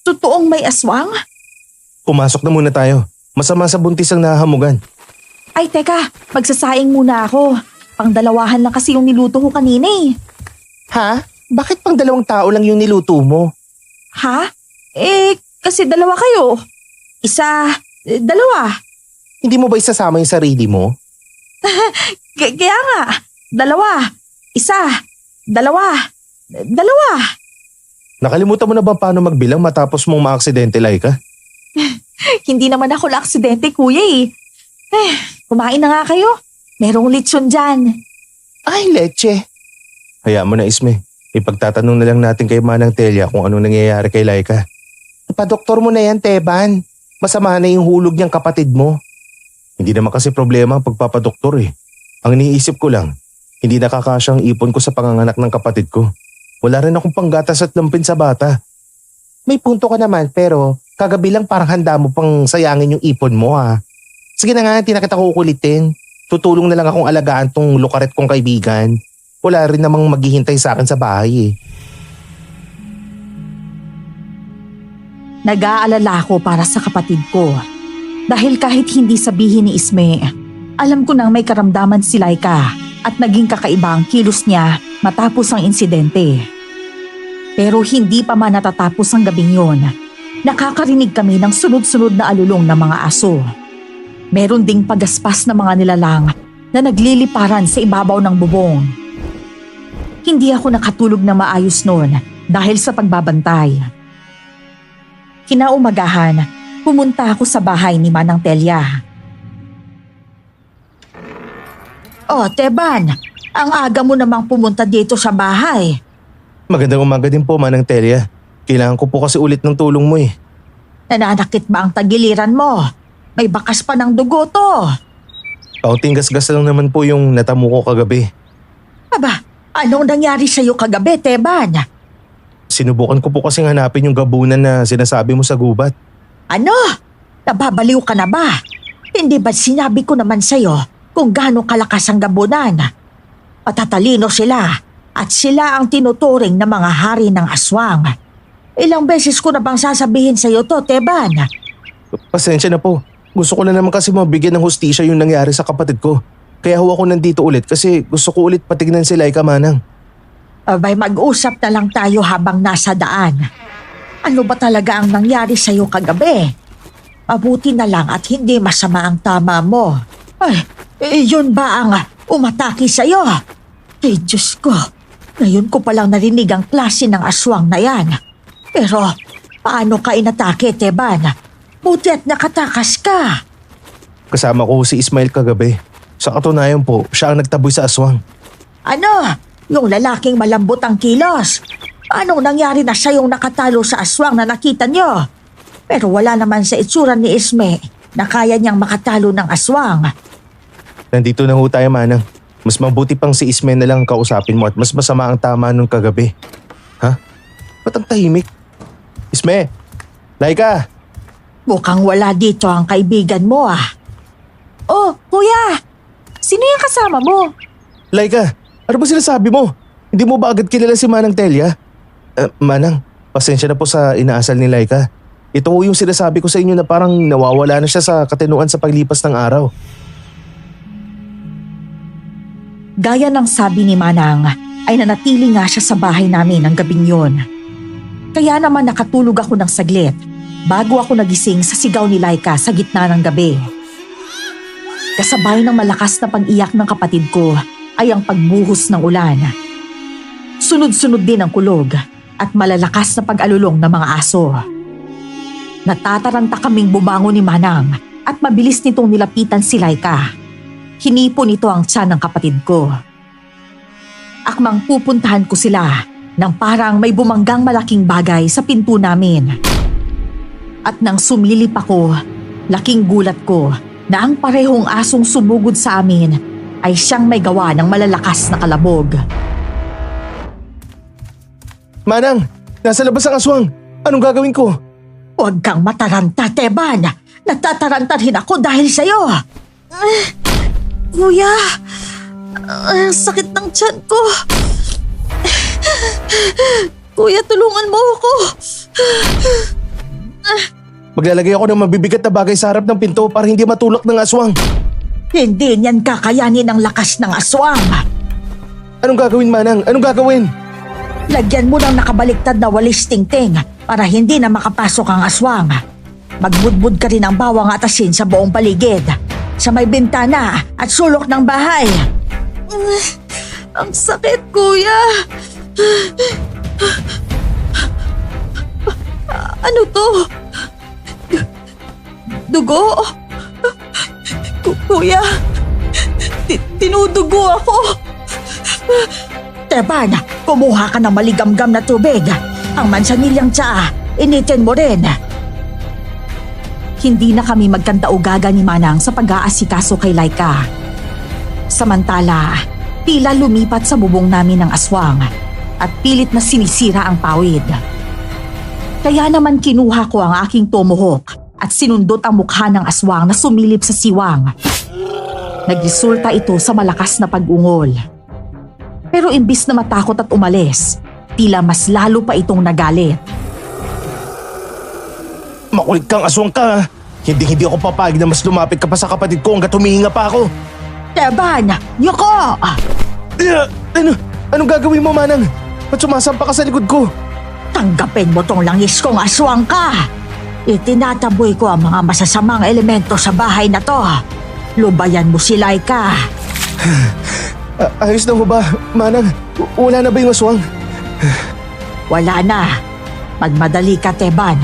Totoong may aswang? Pumasok na muna tayo. Masama sa buntis ang nahahamugan. Ay teka, magsasaing muna ako. Pangdalawahan lang kasi yung niluto ko kanina eh. Ha? Bakit pang 2 tao lang yung niluto mo? Ha? Kasi dalawa kayo. Isa, dalawa. Hindi mo ba isasama yung sarili mo? Kaya nga, dalawa. Isa, dalawa. Dalawa. Nakalimutan mo na ba paano magbilang matapos mong maaksidente, Laika? Hindi naman ako na-aksidente, kuya eh. Kumain na nga kayo. Merong lechon dyan. Ay, leche. Hayaan mo na, Isme. Ipagtatanong na lang natin kay Manang Telia kung anong nangyayari kay Laika. Ipadoktor mo na yan, Teban. Masama na yung hulog niyang kapatid mo. Hindi naman kasi problema ang pagpapadoktor eh. Ang iniisip ko lang, hindi nakakasyang ipon ko sa panganganak ng kapatid ko. Wala rin akong panggatas at lampin sa bata. May punto ka naman pero kagabi lang parang handa mo pang sayangin yung ipon mo ha. Sige na nga, hindi na kita kukulitin. Tutulong na lang akong alagaan tong lukaret kong kaibigan. Wala rin namang maghihintay sa akin sa bahay eh. Nag-aalala ako para sa kapatid ko. Dahil kahit hindi sabihin ni Isme, alam ko nang may karamdaman si Laika at naging kakaiba ang kilos niya matapos ang insidente. Pero hindi pa man natatapos ang gabing yon, nakakarinig kami ng sunod-sunod na alulong ng mga aso. Meron ding pagaspas na mga nilalang na nagliliparan sa ibabaw ng bubong. Hindi ako nakatulog na maayos noon dahil sa pagbabantay. Kinaumagahan, pumunta ako sa bahay ni Manang Telia. Oh, Teban, ang aga mo namang pumunta dito sa bahay. Magandang umaga din po, Manang Telia. Kailangan ko po kasi ulit ng tulong mo eh. Nananakit ba ang tagiliran mo? May bakas pa ng dugo to. Kaunting gasgas lang naman po yung natamo ko kagabi. Aba, anong nangyari sa'yo kagabi, Teban? Sinubukan ko po kasing hanapin yung gabunan na sinasabi mo sa gubat. Ano? Nababaliw ka na ba? Hindi ba sinabi ko naman sa'yo kung gaano kalakas ang gabunan? Patatalino sila at sila ang tinuturing na mga hari ng aswang. Ilang beses ko na bang sasabihin sa'yo to, Teban? Pasensya na po. Gusto ko na naman kasi mabigyan ng hustisya yung nangyari sa kapatid ko. Kaya huwa ko nandito ulit kasi gusto ko ulit patignan si Laika, Manang. Abay, mag-usap na lang tayo habang nasa daan. Ano ba talaga ang nangyari sa'yo kagabi? Mabuti na lang at hindi masama ang tama mo. Ay, yun ba ang umatake sa'yo? Eh, Diyos ko, ngayon ko palang narinig ang klase ng aswang na yan. Pero, paano ka inatake, Teban? Buti at nakatakas ka. Kasama ko si Ismail kagabi. Sa katunayan po, siya ang nagtaboy sa aswang. Ano? Yung lalaking malambot ang kilos. Anong nangyari na siyang nakatalo sa aswang na nakita niyo? Pero wala naman sa itsura ni Isme na kaya niyang makatalo ng aswang. Nandito na ho tayo, Manang. Mas mabuti pang si Ismail na lang kausapin mo at mas masama ang tama nung kagabi. Ha? Ba't ang tahimik? Isme! Laika! Mukhang wala dito ang kaibigan mo ah. Oh, kuya! Sino yung kasama mo? Laika! Ano ba sinasabi mo? Hindi mo ba agad kilala si Manang Telia? Manang, pasensya na po sa inaasal ni Laika. Ito ho yung sinasabi ko sa inyo na parang nawawala na siya sa katinuan sa paglipas ng araw. Gaya ng sabi ni Manang, ay nanatili nga siya sa bahay namin ang gabing yun. Kaya naman nakatulog ako ng saglit bago ako nagising sa sigaw ni Laika sa gitna ng gabi. Kasabay ng malakas na pag-iyak ng kapatid ko ay ang pagbuhos ng ulan. Sunod-sunod din ang kulog at malalakas na pag-alulong ng mga aso. Natataranta kaming bumangon ni Manang at mabilis nitong nilapitan si Laika. Hinipo nito ang tiyan ng kapatid ko. Akmang pupuntahan ko sila nang parang may bumanggang malaking bagay sa pinto namin. At nang sumilip ako, laking gulat ko na ang parehong asong sumugod sa amin ay siyang may gawa ng malalakas na kalabog. Manang, nasa labas ang aswang. Anong gagawin ko? Huwag kang mataranta, Teban. Natataranta rin ako dahil sa'yo. Kuya, sakit ng tiyan ko. Kuya, tulungan mo ako. Maglalagay ako ng mabibigat na bagay sa harap ng pinto para hindi matulak ng aswang. Hindi niyan kakayanin ang lakas ng aswang. Anong gagawin, Manang? Anong gagawin? Lagyan mo ng nakabaliktad na walis tingting para hindi na makapasok ang aswang. Magbudbud ka rin ng bawang at asin sa buong paligid, sa may bintana at sulok ng bahay. Ang sakit, kuya. Ano to? Dugo? Kuya, tinudugo ako. Teban, kumuha ka ng maligamgam na tubig. Ang mansanilyang tsaa, initin mo rin. Hindi na kami magkantaugaga ni Manang sa pag-aasikaso kay Laika. Samantala, tila lumipat sa bubong namin ang aswang at pilit na sinisira ang pawid. Kaya naman kinuha ko ang aking tomahawk at sinundot ang mukha ng aswang na sumilip sa siwang. Nagresulta ito sa malakas na pag-ungol. Pero imbis na matakot at umalis, tila mas lalo pa itong nagalit. Makulit kang aswang ka. Hindi ako papayag na mas lumapit ka pa sa kapatid ko hanggat humihinga pa ako. Teban, yuko! Anong gagawin mo, Manang? Ba't sumasampa ka sa likod ko? Tanggapin mo tong langis kong aswang ka. Itinataboy ko ang mga masasamang elemento sa bahay na to. Lubayan mo si Laika. Ayos na ho ba, Manang? Wala na ba yung aswang? Wala na. Magmadali ka, Teban.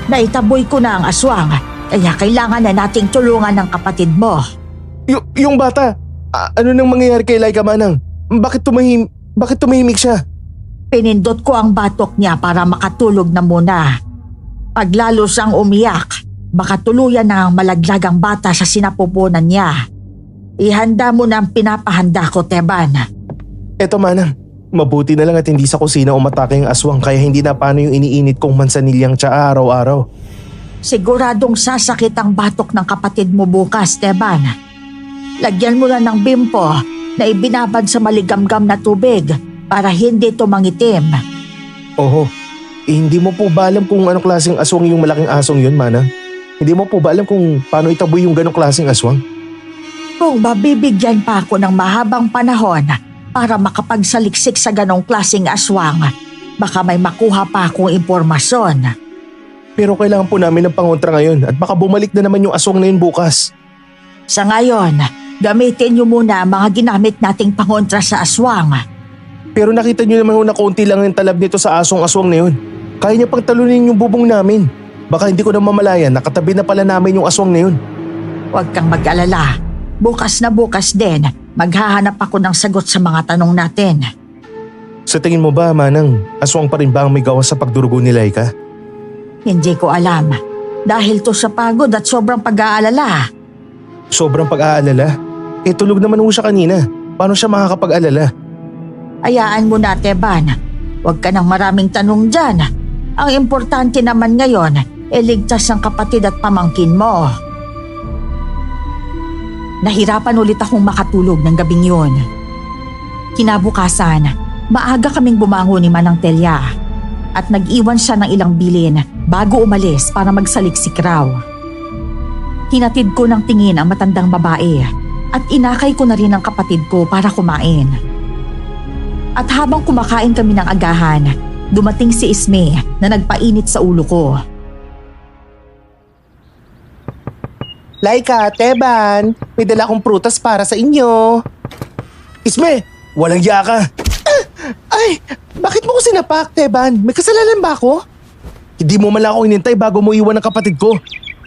Naitaboy ko na ang aswang, kaya kailangan na nating tulungan ng kapatid mo. Yung bata, ano nang mangyayari kay Laika, Manang? Bakit tumahimik siya? Pinindot ko ang batok niya para makatulog na muna. Pag lalo siyang umiyak, baka tuluyan na ang malaglag ang bata sa sinapupunan niya. Ihanda mo na ang pinapahanda ko, Teban. Eto, Manang, mabuti na lang at hindi sa kusina umatake ang aswang kaya hindi na paano yung iniinit kong mansanilyang tsaa araw-araw. Siguradong sasakit ang batok ng kapatid mo bukas, Teban. Lagyan mo na ng bimpo na ibinabad sa maligamgam na tubig para hindi ito mangitim. Oho, hindi mo po ba alam kung anong klaseng aswang yung malaking asong yun, Manang? Hindi mo po ba alam kung paano itaboy yung ganong klaseng aswang? Kung mabibigyan pa ako ng mahabang panahon para makapagsaliksik sa ganong klaseng aswang, baka may makuha pa akong impormasyon. Pero kailangan po namin ng pangontra ngayon at baka bumalik na naman yung aswang na yun bukas. Sa ngayon, gamitin niyo muna ang mga ginamit nating pangontra sa aswang. Pero nakita niyo naman na kaunti lang yung talab nito sa aswang na yun. Kaya niya pang talunin yung bubong namin. Baka hindi ko na mamalayan, nakatabi na pala namin yung aswang na yun. Huwag kang mag-alala. Bukas na bukas din, maghahanap ako ng sagot sa mga tanong natin. Sa tingin mo ba, Manang, aswang pa rin ba ang may gawa sa pagdurugo ni Laika? Hindi ko alam. Dahil to sa pagod at sobrang pag-aalala. Sobrang pag-aalala? Tulog naman ho siya kanina. Paano siya makakapag-alala? Hayaan mo na, Teban. Huwag ka ng maraming tanong dyan. Ang importante naman ngayon, ligtas ang kapatid at pamangkin mo. Nahirapan ulit akong makatulog ng gabing yun. Kinabukasan, maaga kaming bumangon ni Manang Telya at nag-iwan siya ng ilang bilin bago umalis para magsaliksik raw. Hinatid ko ng tingin ang matandang babae at inakay ko na rin ang kapatid ko para kumain. At habang kumakain kami ng agahan, dumating si Isme na nagpainit sa ulo ko. Laika, Teban, may dala akong prutas para sa inyo. Isme, walang iya ka. Ay, bakit mo ko sinapak, Teban? May kasalanan ba ako? Hindi mo man lang ako inintay bago mo iwan ng kapatid ko.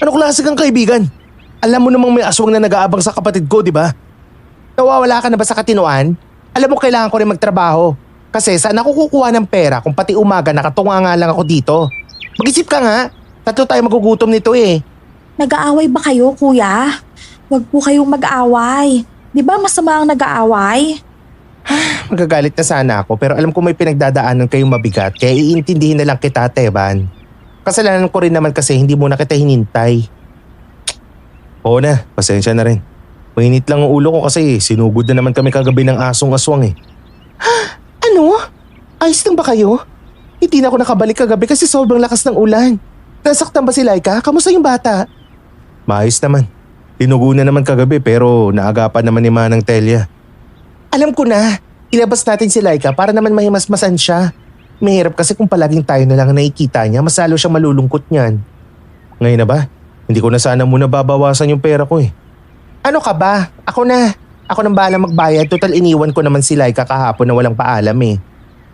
Ano klase kang kaibigan? Alam mo namang may aswang na nag-aabang sa kapatid ko, di ba? Nawawala ka na ba sa katinoan? Alam mo kailangan ko rin magtrabaho. Kasi saan ako kukuha ng pera kung pati umaga nakatunga nga lang ako dito? Mag-isip ka nga. Tatlo tayo magugutom nito eh. Nag-aaway ba kayo, kuya? Huwag po kayong mag-aaway. Di ba masama ang nag-aaway? Magagalit na sana ako pero alam ko may pinagdadaanan kayong mabigat kaya iintindihin na lang kita, Teban. Kasalanan ko rin naman kasi hindi mo na kita hinintay. Oo na, pasensya na rin. Mainit lang ang ulo ko kasi sinugod na naman kami kagabi ng asong-aswang eh. Ano? Ayos lang ba kayo? Hindi na ako nakabalik kagabi kasi sobrang lakas ng ulan. Nasaktan ba si Laika? Kamusta yung bata? Maayos naman. Tinugo na naman kagabi pero naagapan naman ni Manang Telia. Alam ko na. Ilabas natin si Laika para naman mahimasmasan siya. Mahirap kasi kung palaging tayo na lang nakikita niya, mas lalo siyang malulungkot niyan. Ngayon na ba? Hindi ko na sana muna babawasan yung pera ko eh. Ano ka ba? Ako na. Ako nang bahala magbayad. Total iniwan ko naman si Laika kahapon na walang paalam eh.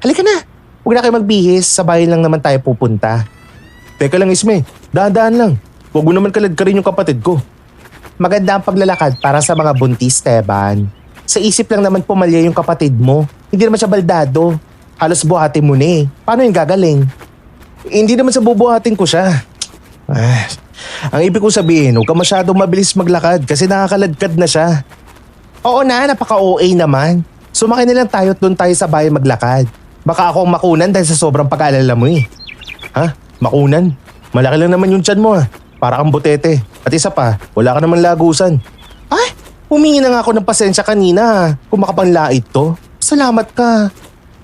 Halika na. Huwag na kayo magbihis. Sa bahay lang naman tayo pupunta. Teka lang Isme. Dahan-dahan lang. Huwag mo naman kalad-karin yung kapatid ko. Maganda ang paglalakad para sa mga buntis, Teban. Sa isip lang naman pumalya yung kapatid mo. Hindi naman siya baldado. Halos buhatin mo na eh. Paano yung gagaling? Hindi naman sa bubuhatin ko siya. Ang ibig kong sabihin, huwag ka masyadong mabilis maglakad kasi nakakaladkad na siya. Oo na, napaka-OA naman. Sumakay na lang tayo at doon tayo sa bahay maglakad. Baka ako ang makunan dahil sa sobrang pag-aalala mo eh. Ha? Makunan? Malaki lang naman yung tiyan mo ah. Para kang butete. At isa pa, wala ka naman lagusan. Ay, humingi na nga ako ng pasensya kanina kung makapanlait to. Salamat ka.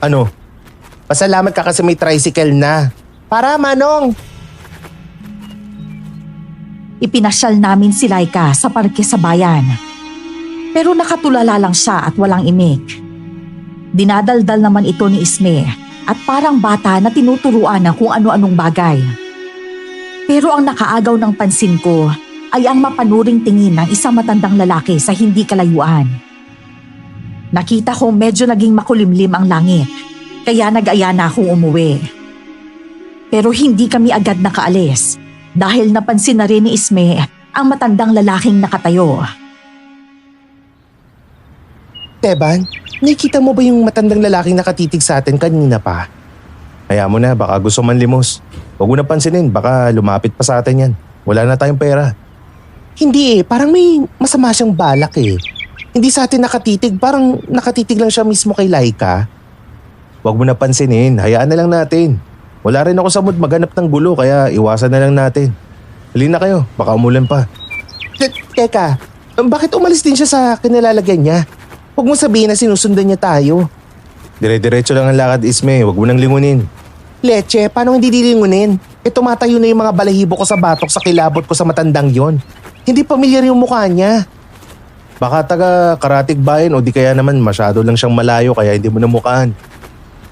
Ano? Pasalamat ka kasi may tricycle na. Para Manong! Ipinasyal namin si Laika sa parke sa bayan. Pero nakatulala lang siya at walang imik. Dinadaldal naman ito ni Isme at parang bata na tinuturuan ng kung ano-anong bagay. Pero ang nakaagaw ng pansin ko ay ang mapanuring tingin ng isang matandang lalaki sa hindi kalayuan. Nakita ko medyo naging makulimlim ang langit, kaya nag-aya na akong umuwi. Pero hindi kami agad nakaalis dahil napansin na rin ni Isme ang matandang lalaking nakatayo. Teban, nakita mo ba yung matandang lalaking nakatitig sa atin kanina pa? Kaya mo na, baka gusto man limos. Huwag mo na pansinin, baka lumapit pa sa atin yan. Wala na tayong pera. Hindi eh, parang may masama siyang balak eh. Hindi sa atin nakatitig, parang nakatitig lang siya mismo kay Laika. Huwag mo na pansinin, hayaan na lang natin. Wala rin ako sa mood maghanap ng gulo kaya iwasan na lang natin. Halina kayo, baka umulan pa. Teka, bakit umalis din siya sa kinalalagyan niya? Huwag mo sabihin na sinusundan niya tayo. Dire-diretso lang ang lakad Isme, huwag mo nang lingunin. Leche, paano hindi dilingunin? Tumatayo na yung mga balahibo ko sa batok sa kilabot ko sa matandang yon. Hindi pamilyar yung mukha niya. Baka taga Karatig Bayan o di kaya naman masyado lang siyang malayo kaya hindi mo namukhaan.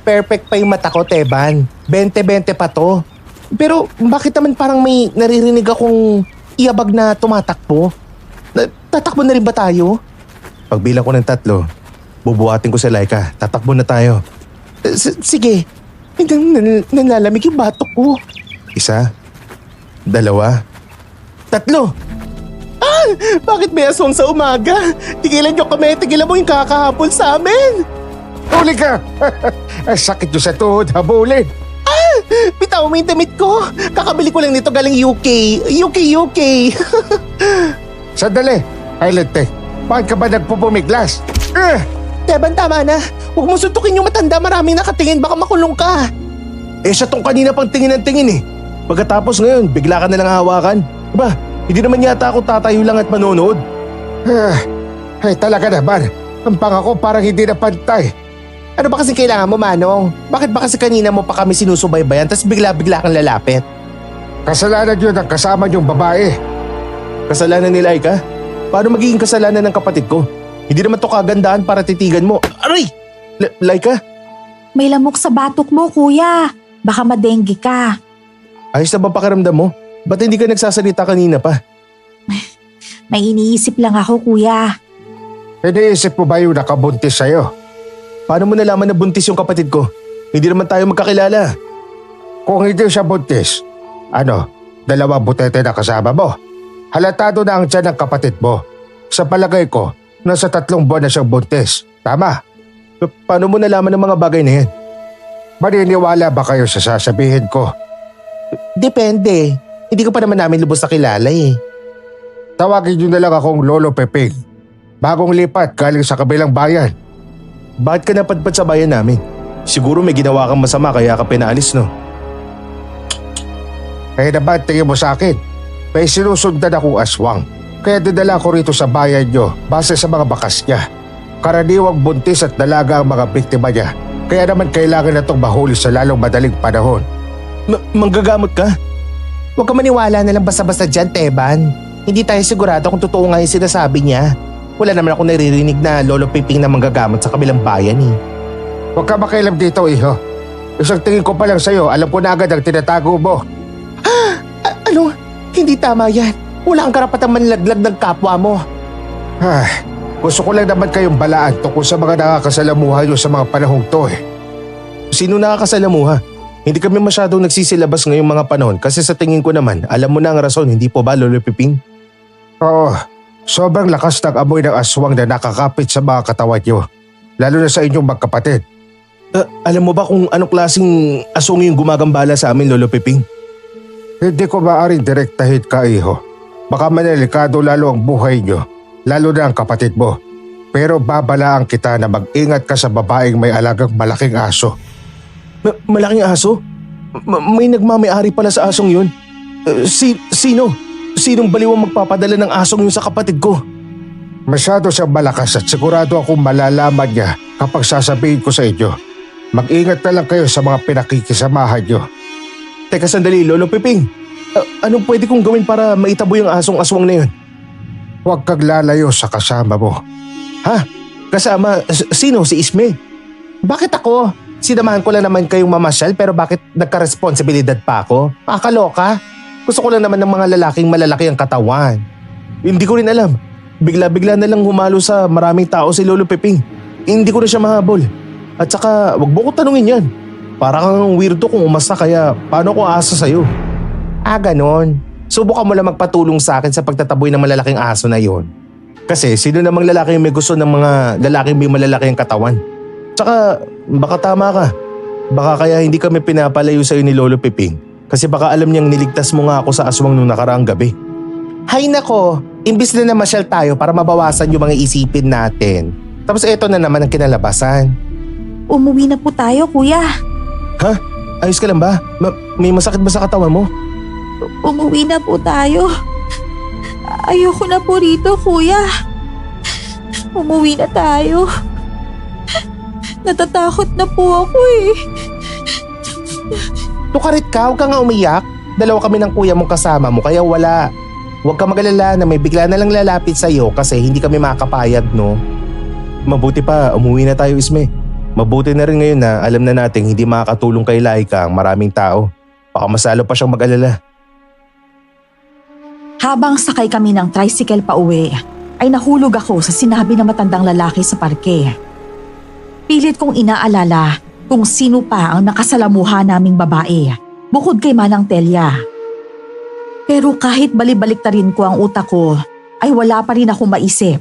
Perfect pa yung mata ko, Teban. 20-20 pa to. Pero bakit naman parang may naririnig akong iabag na tumatakbo? Tatakbo na rin ba tayo? Pagbilang ko ng 3, bubuhatin ko si Laika. Tatakbo na tayo. Sige. Nalalamig yung batok ko. 1, 2, 3. Bakit may aswang sa umaga? Tigilan niyo kami, tigilan mo yung kakahabol sa amin. Huli ka! Sakit nyo sa tuhod, habulin! Bitaw mo yung damit ko. Kakabili ko lang nito galing UK. UK. Sandali! Island Tech, bakit ka ba nagpupumiglas? Teban, tama na. Huwag mo suntukin yung matanda, maraming nakatingin, baka makulong ka. Siya tong kanina pang tingin ng tingin eh. Pagkatapos ngayon, bigla ka na lang hawakan. Diba, hindi naman yata ako tatayo lang at manonood. Ay talaga naman, ang pangako parang hindi na pantay. Ano ba kasi kailangan mo, Manong? Bakit ba kasi kanina mo pa kami sinusubaybayan tapos bigla-bigla kang lalapit? Kasalanan yun ang kasama niyong babae. Kasalanan ni Laika? Paano magiging kasalanan ng kapatid ko? Hindi naman to kagandahan para titigan mo. Aray! Laika? May lamok sa batok mo, kuya. Baka madenggi ka. Ayos na ba pakiramdam mo? Ba't hindi ka nagsasalita kanina pa? May iniisip lang ako, kuya. Iniisip mo ba yung nakabuntis sa'yo? Paano mo nalaman na buntis yung kapatid ko? Hindi naman tayo magkakilala. Kung hindi siya buntis, dalawang butete na kasama mo. Halatado na ang tiyan ng kapatid mo. Sa palagay ko, nasa 3 buwan na siyang buntis. Tama? Paano mo nalaman ng mga bagay na yan? Maniniwala ba kayo sa sasabihin ko? Depende. Hindi ko pa naman namin lubos na kilala eh. Tawagin niyo na lang akong Lolo Pepeng. Bagong lipat galing sa kabilang bayan. Bakit ka napadpad sa bayan namin? Siguro may ginawa kang masama kaya ka pinaalis, no? Kaya naman tingin mo sa akin, may sinusundan akong aswang. Kaya dinala ko rito sa bayan niyo base sa mga bakas niya. Karaniwang buntis at dalaga ang mga biktima niya. Kaya naman kailangan na itong mahuli sa lalong madaling panahon. Manggagamot ka? Huwag ka maniwala na lang basta-basta dyan, Teban. Hindi tayo sigurado kung totoo nga yung sinasabi niya. Wala naman ako naririnig na Lolo Piping na manggagamot sa kabilang bayan eh. Huwag ka makialam dito, iho. Isang tingin ko pa lang sa'yo, alam ko na agad ang tinatago mo. Ano? Hindi tama yan. Wala kang karapatang manlaglag ng kapwa mo. Gusto ko lang naman kayong balaan tungkol sa mga nakakasalamuha nyo sa mga panahong to eh. Sino nakakasalamuha? Hindi kami masyadong nagsisilabas ngayong mga panahon kasi sa tingin ko naman, alam mo na ang rason, hindi po ba Lolo Piping? Oo, sobrang lakas ng amoy ng aswang na nakakapit sa mga katawan nyo. Lalo na sa inyong magkapatid. Alam mo ba kung anong klaseng aswang yung gumagambala sa amin, Lolo Piping? Hindi ko maaaring direktahin ka, iho. Baka manalikado lalo ang buhay nyo, lalo na ang kapatid mo. Pero babalaan kita na mag-ingat ka sa babaeng may alagang malaking aso. Malaking aso? May nagmamayari pala sa asong yun? Sino? Sinong baliw ang magpapadala ng asong yun sa kapatid ko? Masyado siyang malakas at sigurado akong malalaman niya kapag sasabihin ko sa inyo. Mag-ingat na lang kayo sa mga pinakikisamahan nyo. Teka sandali, Lolo Piping. Anong pwede kong gawin para maitabo yung asong aswang na yun? Huwag kang lalayo sa kasama mo. Ha? Kasama? Sino? Si Isme? Bakit ako? Sinamahan ko lang naman kayong mamasyal pero bakit nagka-responsibilidad pa ako? Makakaloka? Gusto ko lang naman ng mga lalaking malalaki ang katawan. Hindi ko rin alam. Bigla-bigla na lang humalo sa maraming tao si Lolo Piping. Hindi ko na siya mahabol. At saka wag mo ko tanungin yan. Para kang weirdo kung umasa kaya paano ko asa sa'yo? Ganon. Subukan mo lang magpatulong sa akin sa pagtataboy ng malalaking aso na yon. Kasi sino namang lalaki may gusto ng mga lalaking may malalaki ang katawan? Tsaka baka tama ka. Baka kaya hindi kami pinapalayo sa'yo ni Lolo Piping. Kasi baka alam niyang niligtas mo nga ako sa aswang nung nakaraang gabi. Hay nako, imbis na namasyal tayo para mabawasan yung mga isipin natin. Tapos eto na naman ang kinalabasan. Umuwi na po tayo, kuya. Ha? Ayos ka lang ba? May masakit ba sa katawan mo? Umuwi na po tayo. Ayoko na po rito, kuya. Umuwi na tayo. Natatakot na po ako eh. Tukarit ka, huwag ka nga umiyak. Dalawa kami ng kuya mong kasama mo kaya wala. Huwag ka mag-alala na may bigla na lang lalapit sa'yo kasi hindi kami makakapayag, no? Mabuti pa, umuwi na tayo, Isme. Mabuti na rin ngayon na alam na natin hindi makakatulong kay Laika ang maraming tao. Baka masalo pa siyang mag-alala. Habang sakay kami ng tricycle pa uwi, ay nahulog ako sa sinabi ng matandang lalaki sa parke. Pilit kong inaalala kung sino pa ang nakasalamuha naming babae, bukod kay Manang Telia. Pero kahit balibalik na rin ko ang utak ko, ay wala pa rin ako maisip.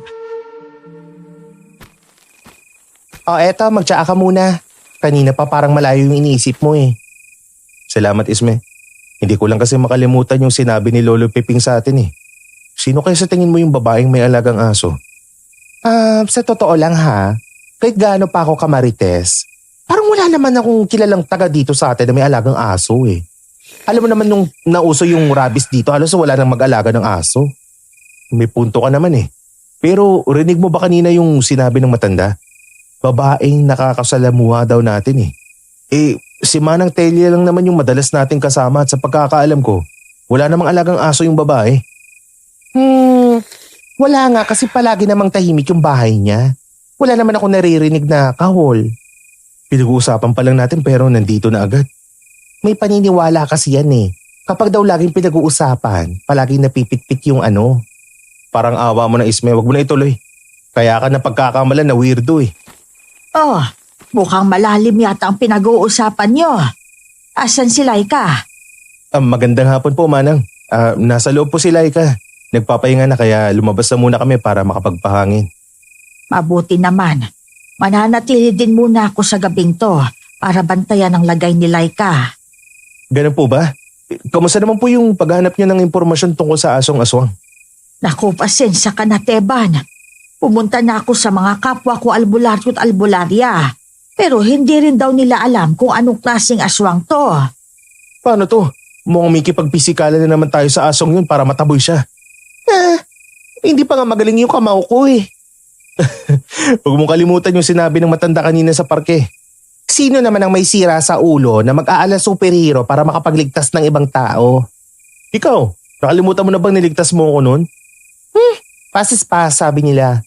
Eto, magtsaa ka muna. Kanina pa parang malayo yung iniisip mo eh. Salamat, Isme. Hindi ko lang kasi makalimutan yung sinabi ni Lolo Piping sa atin eh. Sino kaya sa tingin mo yung babaeng may alagang aso? Sa totoo lang ha, kahit gaano pa ako kamarites, parang wala naman akong kilalang taga dito sa atin na may alagang aso eh. Alam mo naman nung nauso yung rabies dito, halos wala nang mag-alaga ng aso. May punto ka naman eh. Pero rinig mo ba kanina yung sinabi ng matanda? Babaeng nakakasalamuha daw natin eh. Si Manang Telia lang naman yung madalas nating kasama at sa pagkakaalam ko, Wala namang alagang aso yung babae. Wala nga kasi palagi namang tahimik yung bahay niya. Wala naman ako naririnig na kahol. Pinag-uusapan pa lang natin pero nandito na agad. May paniniwala kasi yan eh. Kapag daw laging pinag-uusapan, palaging napipitpit yung ano. Parang awa mo na Isme, wag mo na ituloy. Kaya ka na pagkakamalan na weirdo eh. Oh, mukhang malalim yata ang pinag-uusapan nyo. Asan si Laika? Magandang hapon po, Manang. Nasa loob po si Laika. Nagpapahinga na kaya lumabas na muna kami para makapagpahangin. Mabuti naman. Mananatili din muna ako sa gabing to para bantayan ang lagay ni Laika. Ganun po ba? Kamusta naman po yung paghanap niyo ng impormasyon tungkol sa asong aswang? Naku, pasensya ka na, Teban. Pumunta na ako sa mga kapwa ko albularyo at albularya. Pero hindi rin daw nila alam kung anong klaseng aswang to. Paano to? Mukhang may kipagpisikalan na naman tayo sa asong yun para mataboy siya. Hindi pa nga magaling yung kamao ko eh. Huwag mong kalimutan yung sinabi ng matanda kanina sa parke. Sino naman ang may sira sa ulo na mag-aala superhero para makapagligtas ng ibang tao? Ikaw, nakalimutan mo na bang niligtas mo ako nun? Pasis-pas sabi nila.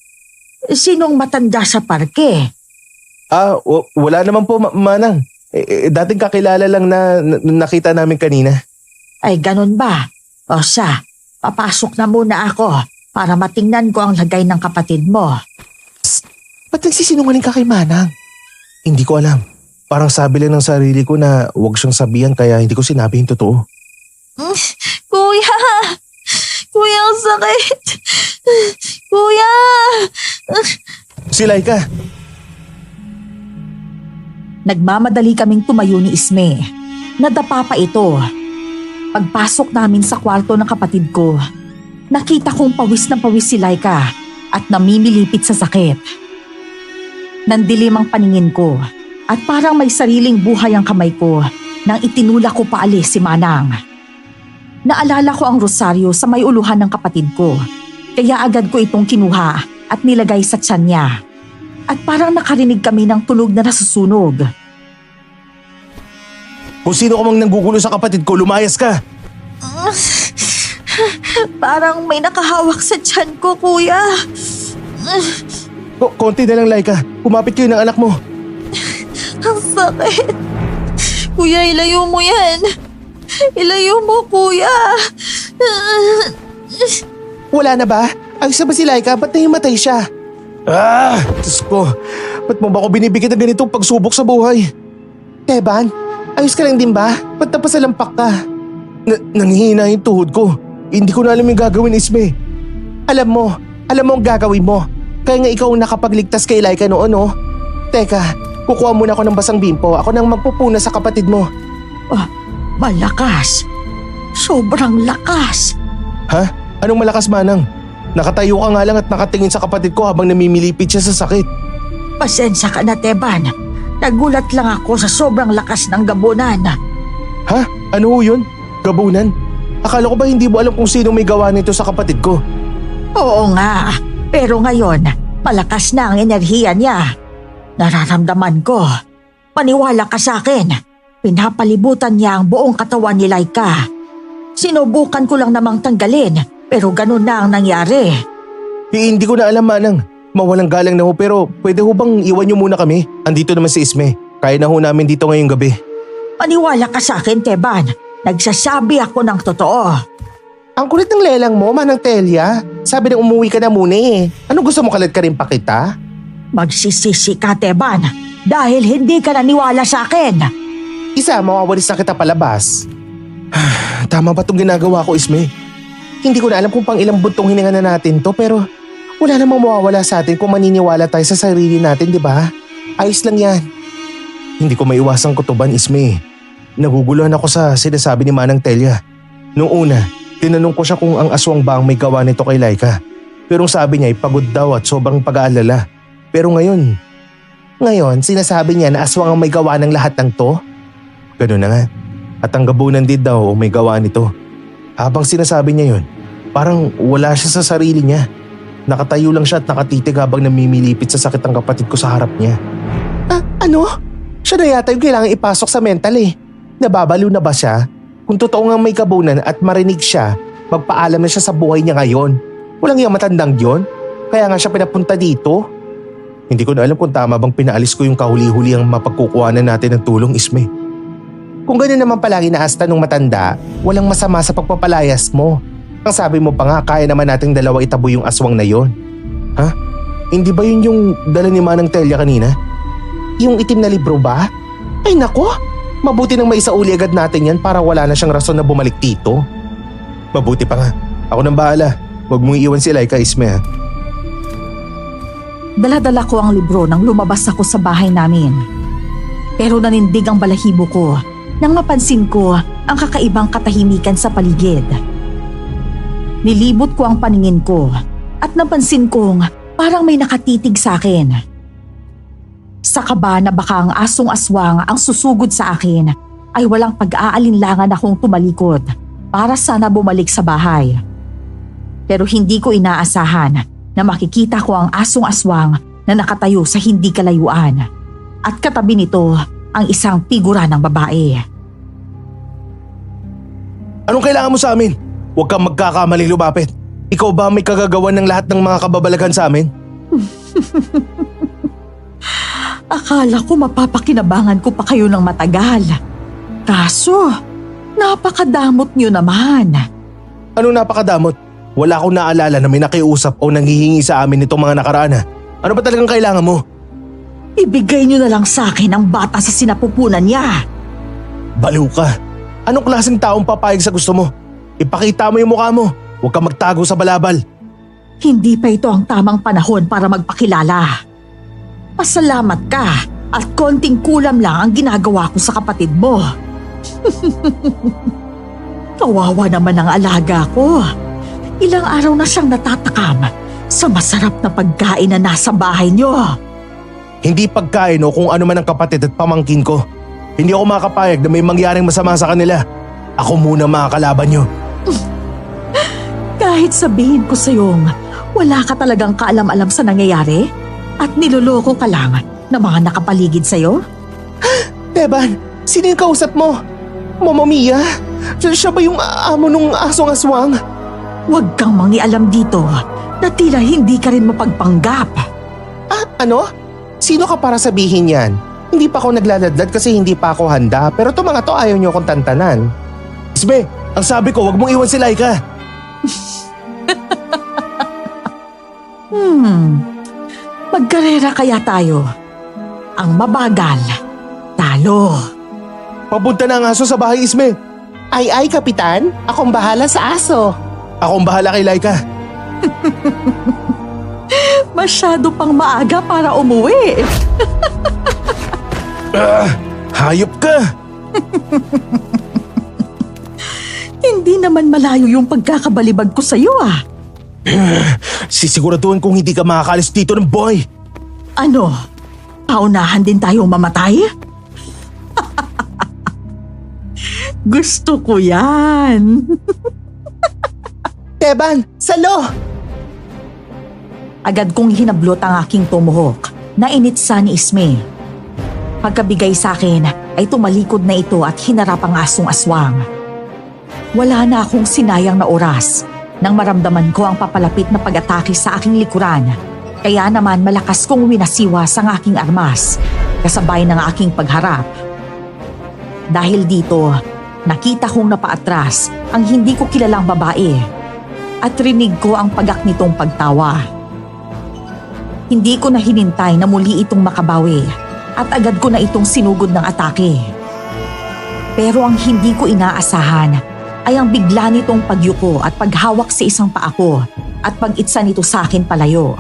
Sinong matanda sa parke? Wala naman po Manang. Dating kakilala lang na nakita namin kanina. Ay, ganun ba? O siya, papasok na muna ako para matingnan ko ang lagay ng kapatid mo. Ba't nagsisinungaling ka kay Manang? Hindi ko alam. Parang sabi lang ng sarili ko na huwag siyang sabihan kaya hindi ko sinabi yung totoo. Kuya! Kuya, ang sakit! Kuya! Si Laika! Nagmamadali kaming tumayo ni Isme. Nadapa pa ito. Pagpasok namin sa kwarto ng kapatid ko, nakita kong pawis na pawis si Laika at namimilipit sa sakit. Nandilim ang paningin ko at parang may sariling buhay ang kamay ko nang itinulak ko paalis si Manang. Naalala ko ang rosaryo sa may uluhan ng kapatid ko, kaya agad ko itong kinuha at nilagay sa tiyan niya. At parang nakarinig kami ng tunog na nasusunog. Kung sino ka mang nanggugulo sa kapatid ko, lumayas ka! Parang may nakahawak sa tiyan ko, kuya. Konti na lang, Laika. Kumapit kayo ng anak mo. Ang sakit. Kuya, ilayo mo yan. Ilayo mo, kuya. Wala na ba? Ayos na ba si Laika? Ba't nahimatay siya? Diyos ko. Ba't mo ba ako binibigyan ng ganitong pagsubok sa buhay? Teban, ayos ka lang din ba? Ba't napasalampak ka? Nanghihina yung tuhod ko. Hindi ko na alam yung gagawin, Isme. Alam mo ang gagawin mo. Kaya nga ikaw ang nakapagligtas kay Laika noon, oh. Teka, kukuha muna ako ng basang bimpo. Ako nang magpupuna sa kapatid mo. Malakas. Sobrang lakas. Ha? Anong malakas, Manang? Nakatayo ka nga lang at nakatingin sa kapatid ko habang namimilipit siya sa sakit. Pasensya ka na, Teban. Nagulat lang ako sa sobrang lakas ng gabunan. Ha? Ano ho yun? Gabunan? Akala ko ba hindi mo alam kung sino may gawa nito sa kapatid ko? Oo nga, pero ngayon, malakas na ang enerhiya niya. Nararamdaman ko. Paniwala ka sa akin. Pinapalibutan niya ang buong katawan ni Laika. Sinubukan ko lang namang tanggalin, pero ganun na ang nangyari. Hindi ko na alam, Manang. Mawalang galang na ho pero pwede ho bang iwan niyo muna kami? Andito naman si Isme. Kaya na ho namin dito ngayong gabi. Paniwala ka sa akin, Teban. Nagsasabi ako ng totoo. Ang kulit ng lelang mo, Manang Telia. Sabi na umuwi ka na muna eh. Ano gusto mo, kalad ka rin pa kita? Magsisisi ka, Teban, dahil hindi ka naniwala sa akin. Isa, mawawalis na kita palabas. Tama ba itong ginagawa ko, Isme? Hindi ko na alam kung pang ilang buntong hininga na natin to pero wala namang mawawala sa atin kung maniniwala tayo sa sarili natin, di ba? Ayos lang yan. Hindi ko maiwasang kutuban, Isme. Naguguluhan ako sa sinasabi ni Manang Telia. Noong una, tinanong ko siya kung ang aswang ba ang may gawa nito kay Laika. Pero sabi niya ay pagod daw at sobrang pag-aalala. Pero ngayon sinasabi niya na aswang ang may gawa ng lahat ng to? Ganun na nga. At ang gabunan din daw may gawa nito. Habang sinasabi niya yun, parang wala siya sa sarili niya. Nakatayo lang siya at nakatitig habang namimilipit sa sakit ng kapatid ko sa harap niya. Ano? Siya na yata yung kailangan ipasok sa mental eh. Nababaliw na ba siya? Kung totoo nga may kabunan at marinig siya, magpaalam na siya sa buhay niya ngayon. Walang yung matandang yon. Kaya nga siya pinapunta dito. Hindi ko na alam kung tama bang pinaalis ko yung kahuli-huli ang mapagkukuhanan natin ng tulong, Isme. Kung ganyan naman palagi naasta nung matanda, walang masama sa pagpapalayas mo. Ang sabi mo pa nga, kaya naman nating dalawa itabo yung aswang na yon. Ha? Hindi ba yun yung dala ni Manang Telia kanina? Yung itim na libro ba? Ay nako! Mabuti nang maisauli agad natin yan para wala na siyang rason na bumalik dito. Mabuti pa nga. Ako nang bahala. Huwag mong iwan si Laika, Isme, ha? Dala-dala ko ang libro nang lumabas ako sa bahay namin. Pero nanindig ang balahibo ko nang mapansin ko ang kakaibang katahimikan sa paligid. Nilibot ko ang paningin ko at napansin kong parang may nakatitig sa akin. Sa kaba na baka ang asong aswang ang susugod sa akin ay walang pag-aalinlangan akong tumalikod para sana bumalik sa bahay. Pero hindi ko inaasahan na makikita ko ang asong aswang na nakatayo sa hindi kalayuan at katabi nito ang isang figura ng babae. Anong kailangan mo sa amin? Huwag kang magkakamaling lumapit. Ikaw ba may kagagawan ng lahat ng mga kababalaghan sa amin? Akala ko mapapakinabangan ko pa kayo ng matagal. Kaso, napakadamot niyo naman. Anong napakadamot? Wala akong naalala na may nakiusap o nanghihingi sa amin nitong mga nakaraan. Ano ba talagang kailangan mo? Ibigay niyo na lang sa akin ang bata sa sinapupunan niya. Baliw ka. Anong klaseng taong papayag sa gusto mo? Ipakita mo yung mukha mo. Huwag kang magtago sa balabal. Hindi pa ito ang tamang panahon para magpakilala. Pasalamat ka at konting kulam lang ang ginagawa ko sa kapatid mo. Kawawa naman ang alaga ko. Ilang araw na siyang natatakam sa masarap na pagkain na nasa bahay niyo. Hindi pagkain o kung ano man ang kapatid at pamangkin ko. Hindi ako makakapayag na may mangyaring masama sa kanila. Ako muna makakalaban niyo. Kahit sabihin ko sa'yong wala ka talagang kaalam-alam sa nangyayari at niloloko ka lang ng mga nakapaligid sa'yo? Teban, sino yung kausap mo? Mama Mia? Siya ba yung amo nung asong aswang? Huwag kang mangialam dito na tila hindi ka rin mapagpanggap. Ano? Sino ka para sabihin yan? Hindi pa ako naglaladlad kasi hindi pa ako handa pero to mga to ayaw niyo akong tantanan. Isbe, ang sabi ko wag mong iwan si Laika. Magkarera kaya tayo. Ang mabagal, talo. Papunta na ang aso sa bahay, Isme. Ay, Kapitan. Akong bahala sa aso. Akong bahala kay Laika. Masyado pang maaga para umuwi. Hayop ka! Hindi naman malayo yung pagkakabalibag ko sa'yo ah. Sisiguraduhin kong hindi ka makakalis dito ng boy. Ano? Paunahan din tayong mamatay? Gusto ko yan. Teban, salo! Agad kong hinablot ang aking tumuhok na initsa ni Isme. Pagkabigay sa akin ay tumalikod na ito at hinarap ang asong aswang. Wala na akong sinayang na oras nang maramdaman ko ang papalapit na pag-atake sa aking likuran. Kaya naman malakas kong winasiwas ang aking armas kasabay ng aking pagharap. Dahil dito, nakita kong napaatras ang hindi ko kilalang babae at rinig ko ang pagak nitong pagtawa. Hindi ko na hinintay na muli itong makabawi at agad ko na itong sinugod ng atake. Pero ang hindi ko inaasahan ay ang bigla nitong pagyuko at paghawak sa isang paa ko at pag-itsa nito sa akin palayo.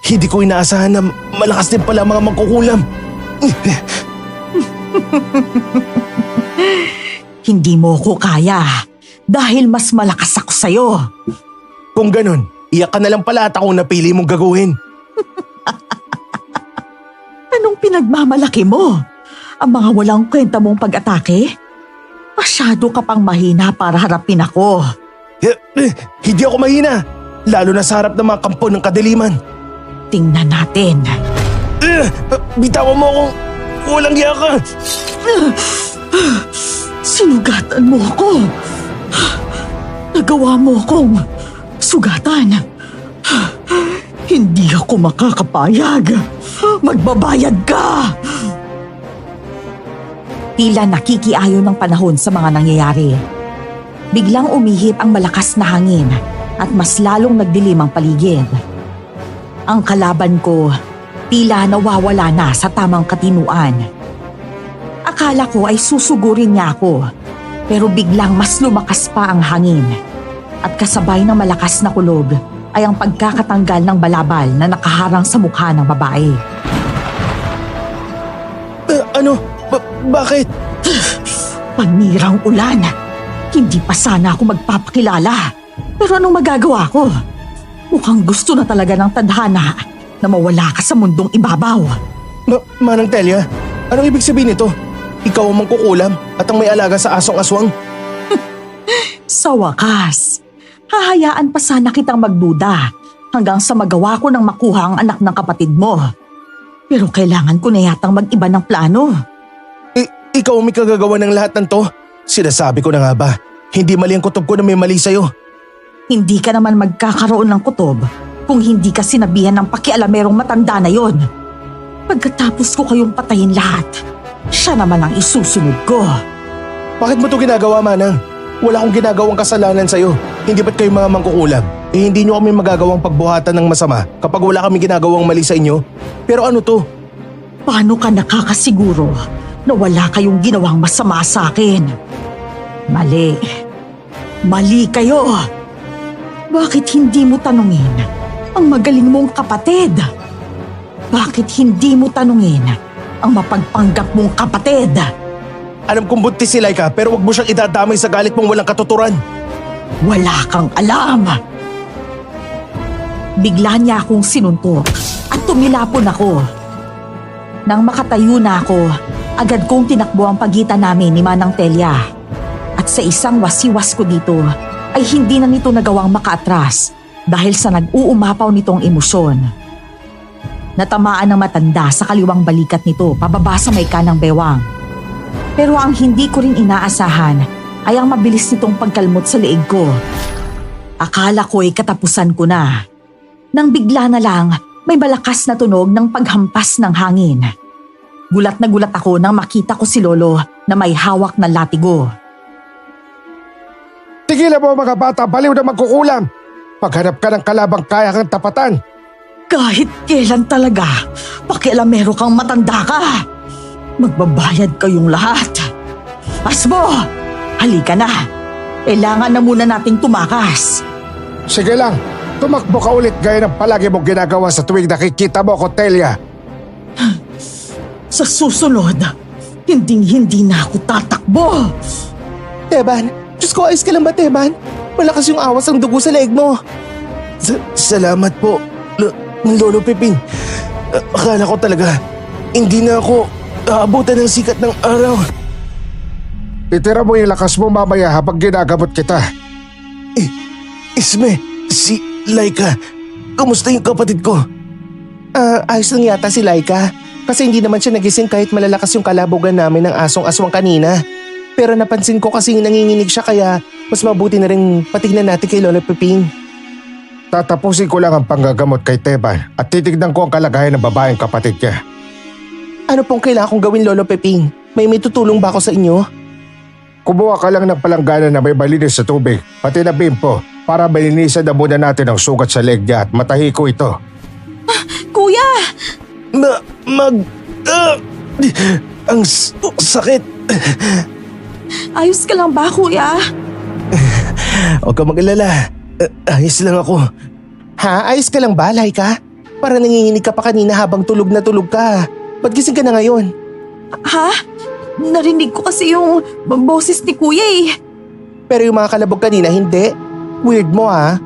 Hindi ko inaasahan na malakas din pala mga mangkukulam. Hindi mo ko kaya dahil mas malakas ako sa'yo. Kung ganun, iyak ka na lang pala at akong napili mong gagawin. Anong pinagmamalaki mo? Ang mga walang kwenta mong pag-atake? Masyado ka pang mahina para harapin ako. Hindi ako mahina, lalo na sa harap ng mga kampo ng kadiliman. Tingnan natin. Bitawan mo akong walang iya ka. Sinugatan mo ako. Nagawa mo akong sugatan. Hindi ako makakapayag. Magbabayad ka! Tila nakikiayo ng panahon sa mga nangyayari. Biglang umihip ang malakas na hangin at mas lalong nagdilim ang paligid. Ang kalaban ko, tila nawawala na sa tamang katinuan. Akala ko ay susugurin niya ako, pero biglang mas lumakas pa ang hangin. At kasabay ng malakas na kulog ay ang pagkakatanggal ng balabal na nakaharang sa mukha ng babae. Bakit? Panirang ulan. Hindi pa sana ako magpapakilala. Pero anong magagawa ko? Mukhang gusto na talaga ng tadhana na mawala ka sa mundong ibabaw. Manang Telia, anong ibig sabihin nito? Ikaw ang mangkukulam at ang may alaga sa asong aswang? Sa wakas, hahayaan pa sana kitang magduda hanggang sa magawa ko ng makuha ang anak ng kapatid mo. Pero kailangan ko na yatang mag-iba ng plano. Ikaw ang may kagagawa ng lahat ng to? Sinasabi ko na nga ba, hindi mali ang kutob ko na may mali sa'yo. Hindi ka naman magkakaroon ng kutob kung hindi ka sinabihan ng pakialamerong matanda na yon. Pagkatapos ko kayong patayin lahat, siya naman ang isusunod ko. Bakit mo to ginagawa, Manang? Wala akong ginagawang kasalanan sa'yo. Hindi ba't kayo mga mangkukulam? Hindi nyo kami magagawang pagbuhatan ng masama kapag wala kami ginagawang mali sa inyo? Pero ano to? Paano ka nakakasiguro na wala kayong ginawang masama sa akin? Mali. Mali kayo. Bakit hindi mo tanungin ang magaling mong kapatid? Bakit hindi mo tanungin ang mapagpanggap mong kapatid? Alam kong buntis si Laika pero wag mo siyang idadamay sa galit mong walang katuturan. Wala kang alam. Bigla niya akong sinuntok at tumilapon ako. Nang makatayo na ako, agad kong tinakbo ang pagitan namin ni Manang Telia. At sa isang wasiwas ko dito, ay hindi na nito nagawang makaatras dahil sa nag-uumapaw nitong emosyon. Natamaan ng matanda sa kaliwang balikat nito pababa sa may kanang bewang. Pero ang hindi ko rin inaasahan ay ang mabilis nitong pagkalmot sa leeg ko. Akala ko'y katapusan ko na. Nang bigla na lang may malakas na tunog ng paghampas ng hangin. Gulat na gulat ako nang makita ko si Lolo na may hawak na latigo. Tigilan mo mga bata, baliw na magkukulam. Maghanap ka ng kalabang kaya kang tapatan. Kahit kailan talaga, pakialamero kang matanda ka. Magbabayad kayong lahat. Asbo, halika na. Kailangan na muna nating tumakas. Sige lang, tumakbo ka ulit gaya ng palagi mong ginagawa sa tuwing nakikita mo ko, Telia. Sa susunod, hindi na ako tatakbo. Teban, Diyos ko, ayos ka lang ba, Teban? Malakas yung awas ng dugo sa leeg mo. Salamat po, Lolo Peping. Akala ko talaga, hindi na ako aabutan ng sikat ng araw. Itira mo yung lakas mo mamaya habang ginagamot kita. Isme, si Laika, kamusta yung kapatid ko? Ayos lang yata si Laika. Kasi hindi naman siya nagising kahit malalakas yung kalabugan namin ng asong aswang kanina. Pero napansin ko kasing nanginginig siya kaya mas mabuti na rin patignan natin kay Lolo Peping. Tatapusin ko lang ang panggagamot kay Teban at titignan ko ang kalagayan ng babaeng kapatid niya. Ano pong kailangan kong gawin, Lolo Peping? May tutulong ba ako sa inyo? Kumuha ka lang ng palanggana na may malinis sa tubig, pati na bimpo, para malinisan na muna natin ang sugat sa leg niya at matahi ko ito. Kuya! Ang sakit. Ayos ka lang ba, kuya? Huwag ka mag-alala. Ayos lang ako. Ha? Ayos ka lang ba, Laika? Para nanginginig ka pa kanina habang tulog na tulog ka. Ba't gising ka na ngayon? Ha? Narinig ko kasi yung boses ni kuya eh. Pero yung mga kalabog kanina, hindi. Weird mo ha.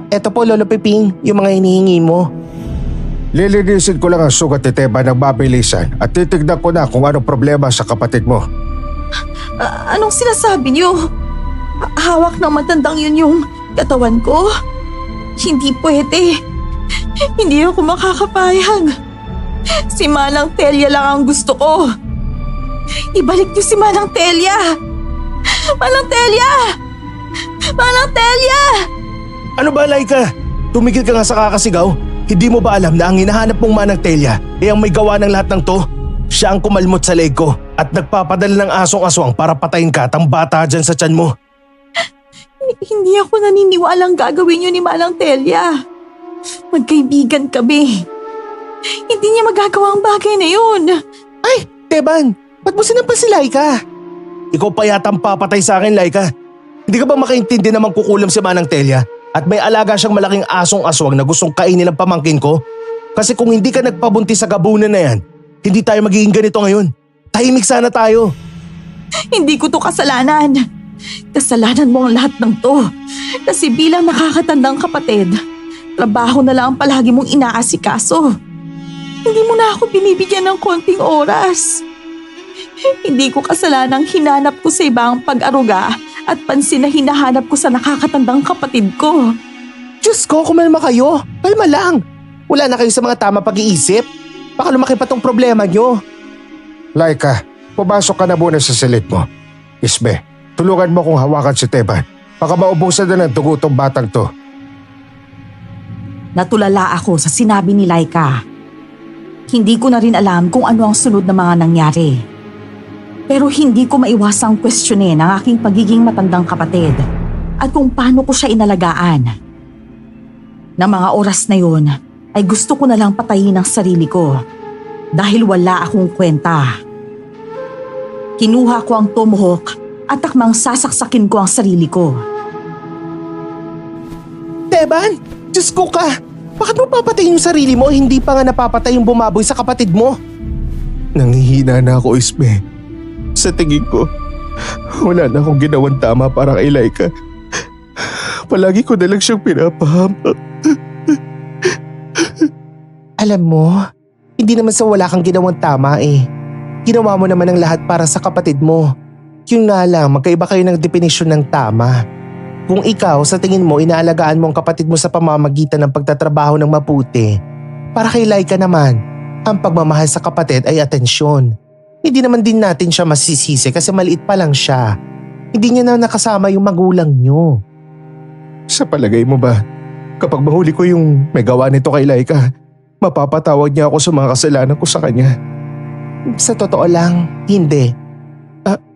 Eto po, Lolo Peping, yung mga hinihingi mo. Lilinisin ko lang ang sugat ni Teban ng mabilisan at titignan ko na kung anong problema sa kapatid mo. Anong sinasabi niyo? Hawak ng matandang yun yung katawan ko? Hindi pwede. Hindi ako makakapayag. Si Manang Telia lang ang gusto ko. Ibalik niyo si Manang Telia! Manang Telia! Manang Telia! Ano ba, Laika? Tumigil ka nga sa kakasigaw. Hindi mo ba alam na ang hinahanap mong Manang Telia ay ang may gawa ng lahat ng to? Siya ang kumalmot sa leg ko at nagpapadala ng asong-aswang para patayin ka at ang bata dyan sa tiyan mo. Hindi ako naniniwalang gagawin yun ni Manang Telia. Magkaibigan kami. Hindi niya magagawa ang bagay na yun. Ay, Teban, ba't mo sinampas si Laika? Ikaw pa yata ang papatay sa akin, Laika. Hindi ka ba makaintindi na mangkukulam si Manang Telia at may alaga siyang malaking asong-aswang na gustong kainin ng pamangkin ko? Kasi kung hindi ka nagpabuntis sa gabunan na yan, hindi tayo magiging ganito ngayon. Tahimik sana tayo. Hindi ko to kasalanan. Kasalanan mo ang lahat ng to. Kasi bilang nakakatandang kapatid, trabaho na lang ang palagi mong inaasikaso. Hindi mo na ako binibigyan ng konting oras. Hindi ko kasalanang hinanap ko sa ibang pag-aruga at pansin na hinahanap ko sa nakakatandang kapatid ko. Diyos ko, kumalma kayo. Kalma lang. Wala na kayo sa mga tama pag-iisip. Baka lumaki pa tong problema nyo. Laika, pumasok ka na muna sa silid mo. Isme, tulungan mo kong hawakan si Teban. Baka maubusan na ng dugo tong batang to. Natulala ako sa sinabi ni Laika. Hindi ko na rin alam kung ano ang sunod na mga nangyari. Pero hindi ko maiwasang questionin ang aking pagiging matandang kapatid at kung paano ko siya inalagaan. Na mga oras na yun ay gusto ko na lang patayin ang sarili ko dahil wala akong kwenta. Kinuha ko ang tomahawk at takmang sasaksakin ko ang sarili ko. Teban, Diyos ko ka. Bakit mo papatayin yung sarili mo? Hindi pa nga napapatay yung bumaboy sa kapatid mo. Nangihina na ako, Isme. Sa tingin ko, wala na akong ginawang tama para kay Laika. Palagi ko na lang siyang pinapahamak. Alam mo, hindi naman sa wala kang ginawang tama eh. Ginawa mo naman ang lahat para sa kapatid mo. Yun nga lang, magkaiba kayo ng definisyon ng tama. Kung ikaw sa tingin mo inaalagaan mo ang kapatid mo sa pamamagitan ng pagtatrabaho ng mabuti, para kay Laika naman, ang pagmamahal sa kapatid ay atensyon. Hindi naman din natin siya masisisi kasi maliit pa lang siya. Hindi niya na nakasama yung magulang niyo. Sa palagay mo ba, kapag mahuli ko yung may gawa nito kay Laika, mapapatawad niya ako sa mga kasalanan ko sa kanya? Sa totoo lang, hindi.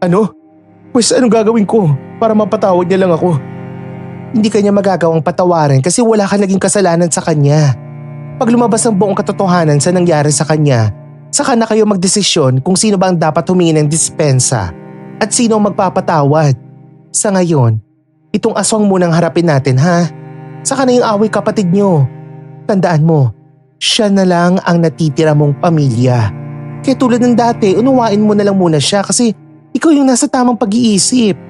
Ano? Pues anong gagawin ko para mapatawad niya lang ako? Hindi kanya magagawang patawarin kasi wala ka naging kasalanan sa kanya. Pag lumabas ang buong katotohanan sa nangyari sa kanya, saka na kayo magdesisyon kung sino ba ang dapat humingi ng dispensa at sino ang magpapatawad. Sa ngayon, itong aswang munang harapin natin ha. Saka na yung away kapatid nyo. Tandaan mo, siya na lang ang natitira mong pamilya. Kaya tulad ng dati, unawain mo na lang muna siya kasi ikaw yung nasa tamang pag-iisip.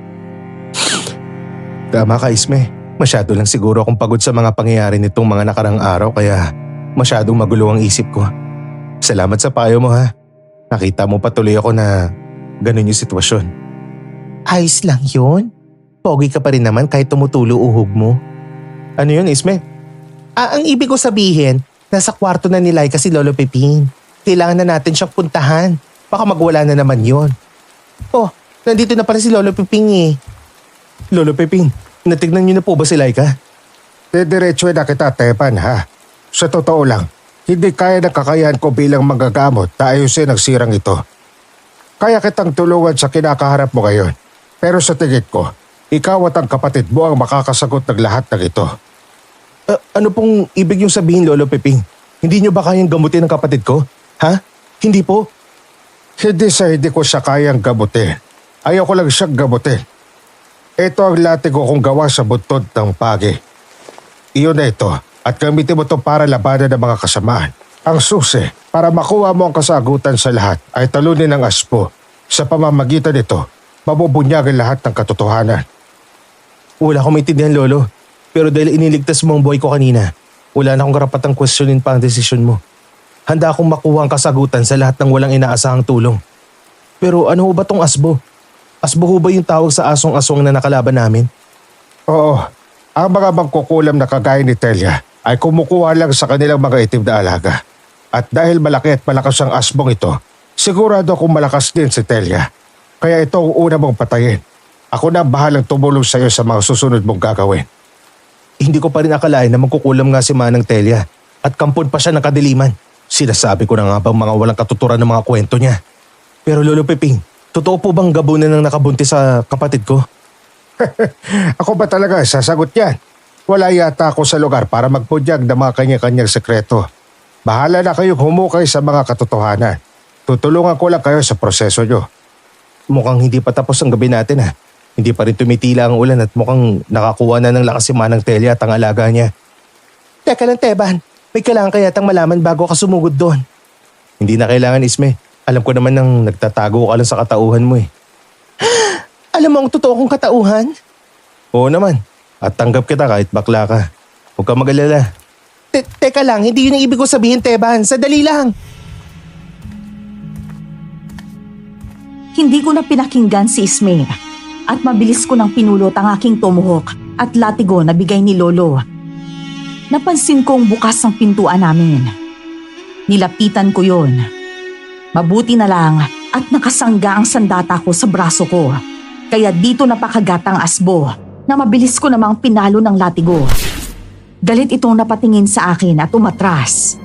Tama ka, Isme. Masyado lang siguro akong pagod sa mga pangyayari nitong mga nakarang araw kaya masyadong magulo ang isip ko. Salamat sa payo mo ha. Nakita mo patuloy ako na ganun yung sitwasyon. Ayos lang yun. Pogi ka pa rin naman kahit tumutulo uhog mo. Ano yun, Isme? Ang ibig ko sabihin, nasa kwarto na ni Laika si Lolo Pepin. Kailangan na natin siyang puntahan. Baka magwala na naman yun. Oh, nandito na pala si Lolo Pepin eh. Lolo Pepin, natignan niyo na po ba si Laika? Diretso na kita, Teban ha. Sa totoo lang, hindi kaya ng kakayahan ko bilang manggagamot na ayusin ang sirang ito. Kaya kitang tulungan sa kinakaharap mo ngayon. Pero sa tingin ko, ikaw at ang kapatid mo ang makakasagot ng lahat ng ito. Ano pong ibig yung sabihin, Lolo Pepin? Hindi niyo ba kayang gamutin ang kapatid ko? Ha? Hindi po? Hindi ko siya kayang gamutin. Ayaw ko lang siyang gamutin. Ito ang latigo kong gawa sa buntod ng pagi. Iyon na ito at gamitin mo ito para labanan ng mga kasamaan. Ang susi para makuha mo ang kasagutan sa lahat ay talunin ang aspo. Sa pamamagitan nito, mabubunyagan lahat ng katotohanan. Wala akong maintindihan, Lolo. Pero dahil iniligtas mo ang buhay ko kanina, wala na akong karapatang questionin pa ang desisyon mo. Handa akong makuha ang kasagutan sa lahat ng walang inaasahang tulong. Pero ano ba tong asbo? Asbo ho ba yung tawag sa asong-aswang na nakalaban namin? Oo, ang mga mangkukulam na kagaya ni Telia ay kumukuha lang sa kanilang mga itim na alaga. At dahil malaki at malakas ang asbong ito, Sigurado akong malakas din si Telia. Kaya ito ang una mong patayin. Ako na ang bahalang tumulong sa iyo sa mga susunod mong gagawin. Hindi ko pa rin akalain na magkukulam nga si Manang Telia at kampon pa siya ng kadiliman. Sinasabi ko na nga bang mga walang katuturan ng mga kwento niya. Pero Lolo Peping, totoo po bang gabunan ng nakabuntis sa kapatid ko? Ako ba talaga sasagot yan? Wala yata ako sa lugar para magpudyag ng mga kanya-kanyang sekreto. Bahala na kayong humukay sa mga katotohanan. Tutulungan ko lang kayo sa proseso nyo. Mukhang hindi pa tapos ang gabi natin ha. Hindi pa rin tumitila ang ulan at mukhang nakakuha na ng lakas si Manang Telia at ang alaga niya. Teka lang Teban, may kailangan kayatang malaman bago ka sumugod doon. Hindi na kailangan Isme. Alam ko naman nang nagtatago ka lang sa katauhan mo eh. Alam mo ang totoo kong katauhan? Oo naman. At tanggap kita kahit bakla ka. Huwag ka mag-alala. Teka lang, hindi yun ang ibig ko sabihin Teban. Sadali lang. Hindi ko na pinakinggan si Isme at mabilis ko nang pinulot ang aking tumuhok at latigo na bigay ni Lolo. Napansin kong bukas ang pintuan namin. Nilapitan ko yon. Mabuti na lang at nakasangga ang sandata ko sa braso ko. Kaya dito napakagat ang asbo na mabilis ko namang pinalo ng latigo. Galit itong napatingin sa akin at umatras.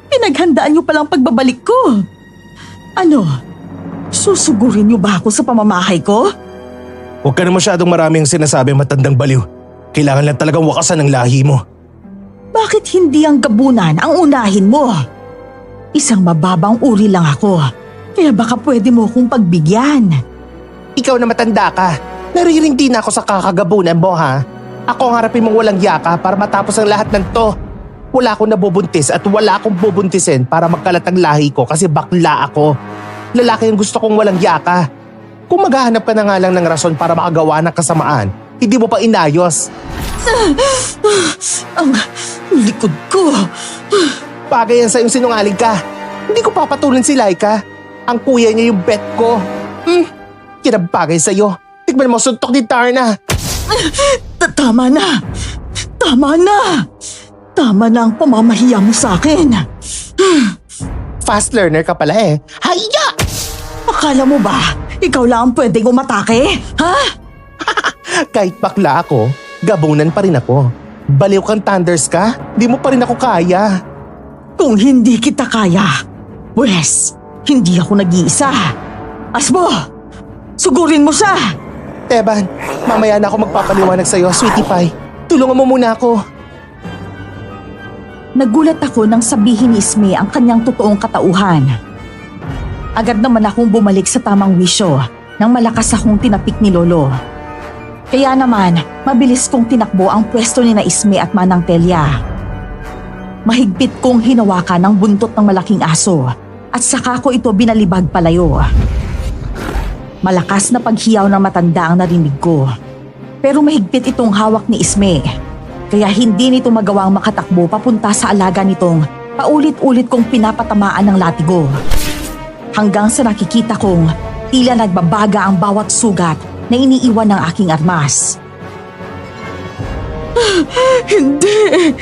Pinaghandaan niyo palang pagbabalik ko. Ano? Susugurin niyo ba ako sa pamamahay ko? Huwag ka na masyadong maraming sinasabi matandang baliw. Kailangan lang talagang wakasan ng lahi mo. Bakit hindi ang gabunan ang unahin mo? Isang mababang uri lang ako. Kaya baka pwede mo akong pagbigyan. Ikaw na matanda ka. Naririnti na ako sa kakagabunan mo ha. Ako ang harapin mong walang yaka para matapos ang lahat ng to. Wala akong nabubuntis at wala akong bubuntisin para magkalat ang lahi ko kasi bakla ako. Lalaki ang gusto kong walang yaka. Kung maghahanap ka na nga lang ng rason para makagawa ng kasamaan, hindi mo pa inayos. Ang likod ko. Bagay yan sa'yong sinungaling ka. Hindi ko papatulan si Laika. Ang kuya niya yung bet ko. Kinabagay sa'yo. Tikman mo suntok ni Tarna. Tama na. Tama na. Tama na ang pamamahiya mo sa akin. Fast learner ka pala eh. Hayya! Akala mo ba, ikaw lang ang pwedeng umatake? Ha? Kahit bakla ako, gabunan pa rin ako. Baliw kang thunders ka, di mo pa rin ako kaya. Kung hindi kita kaya, pwes, hindi ako nag-iisa. Asbo, sugurin mo siya. Teban, mamaya na ako magpapaliwanag sa'yo, Sweetie Pie. Tulungan mo muna ako. Nagulat ako nang sabihin ni Isme ang kanyang totoong katauhan. Agad naman akong bumalik sa tamang wisyo nang malakas akong tinapik ni Lolo. Kaya naman, mabilis kong tinakbo ang pwesto ni na Isme at Manang Telia. Mahigpit kong hinawakan ang buntot ng malaking aso at saka ko ito binalibag palayo. Malakas na paghiyaw ng matanda ang narinig ko. Pero mahigpit itong hawak ni Isme. Kaya hindi nito magawang makatakbo papunta sa alaga nitong paulit-ulit kong pinapatamaan ng latigo. Hanggang sa nakikita kong tila nagbabaga ang bawat sugat na iniiwan ng aking armas. Hindi.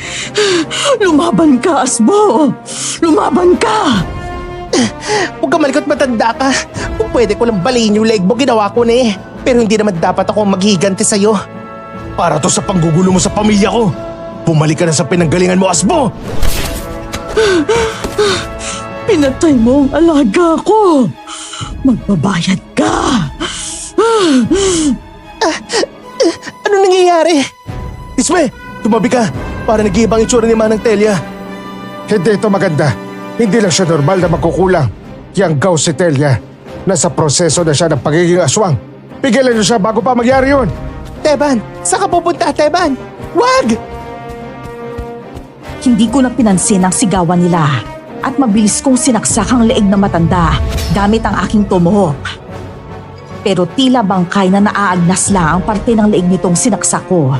Lumaban ka, Asbo. Lumaban ka. Huwag ka malikot matanda ka. Kung pwede ko lang baliin yung leg mo, ginawa ko na eh. Pero hindi naman dapat ako maghiganti sa'yo. Para to sa panggugulo mo sa pamilya ko. Bumalik ka na sa pinanggalingan mo, Asbo! Pinatay mo ang alaga ko. Magbabayad ka. Ano nangyayari? Isme, tumabi ka para nag-iibang itsura ni Manang Telia. Hindi ito maganda. Hindi lang siya normal na magkukulang. Yang gaw si Telia. Nasa proseso na siya ng pagiging aswang. Pigilan niyo siya bago pa magyari yun. Teban, saan ka pupunta, Teban? Wag! Hindi ko na pinansin ang sigawan nila at mabilis kong sinaksak ang leeg na matanda gamit ang aking tumuhok. Pero tila bangkay na naaagnas lang ang parte ng leeg nitong sinaksak ko.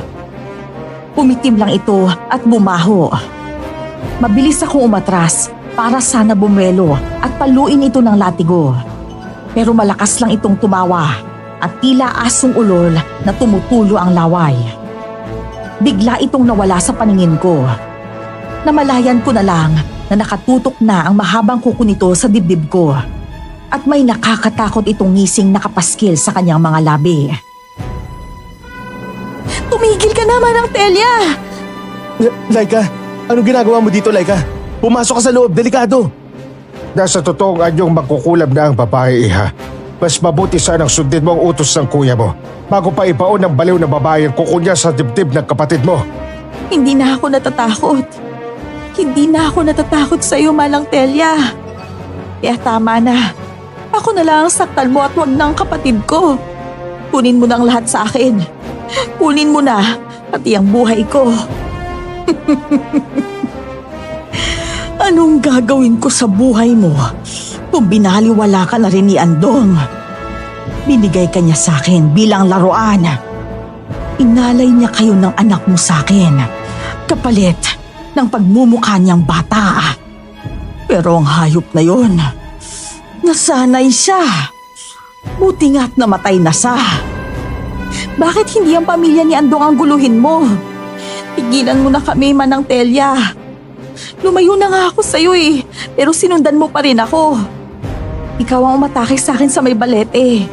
Umitim lang ito at bumaho. Mabilis akong umatras para sana bumelo at paluin ito ng latigo. Pero malakas lang itong tumawa at tila asong ulol na tumutulo ang laway. Bigla itong nawala sa paningin ko. Namalayan ko na lang na nakatutok na ang mahabang kuko nito sa dibdib ko. At may nakakatakot itong ngising nakapaskil sa kanyang mga labi. Tumigil ka na, Manang Telia! Laika, anong ginagawa mo dito, Laika? Pumasok ka sa loob, delikado. Nasa totoong anyong magkukulam na ang babae, iha. Mas mabuti sanang sundin mo ang utos ng kuya mo bago pa ipaon ng baliw na babae ang kuko niya sa dibdib ng kapatid mo. Hindi na ako natatakot. Hindi na ako natatakot sa iyo, Manang Telia. Kaya tama na. Ako na lang ang saktan mo at wag ng kapatid ko. Kunin mo na ang lahat sa akin. Kunin mo na pati ang buhay ko. Anong gagawin ko sa buhay mo kung binaliwala ka na rin ni Andong? Binigay ka niya sa akin bilang laruan. Inalay niya kayo ng anak mo sa akin, kapalit ng pagmumukha niyang bata. Pero ang hayop na yon, nasanay siya. Buti nga't namatay na siya. Bakit hindi ang pamilya ni Andong ang guluhin mo? Tigilan mo na kami, Manang Telia. Lumayo na nga ako sa'yo pero sinundan mo pa rin ako. Ikaw ang umatake sa akin sa may balete.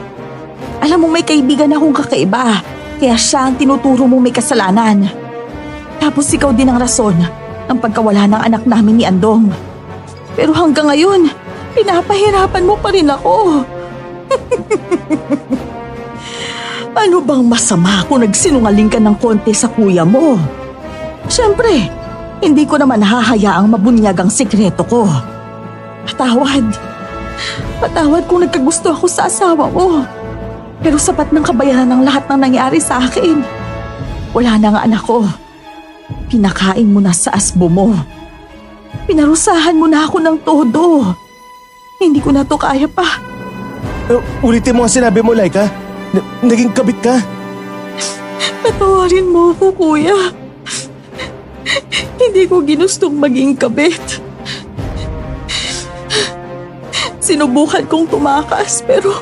Alam mo may kaibigan akong kakaiba, kaya siya ang tinuturo mong may kasalanan. Tapos ikaw din ang rason ng pagkawala ng anak namin ni Andong. Pero hanggang ngayon, pinapahirapan mo pa rin ako. Ano bang masama kung nagsinungaling ka ng konti sa kuya mo? Siyempre, hindi ko naman hahayaang mabunyag ang sikreto ko. Patawad. Patawad kung nagkagusto ako sa asawa mo. Pero sapat ng kabayaran ng lahat ng nangyari sa akin. Wala na ang anak ko. Pinakain mo na sa asbo mo. Pinarusahan mo na ako ng todo. Hindi ko na to kaya pa. Ulitin mo ang sinabi mo, Laika. Naging kabit ka. Patawarin mo ako, kuya. Hindi ko ginustong maging kabit. Sinubukan kong tumakas pero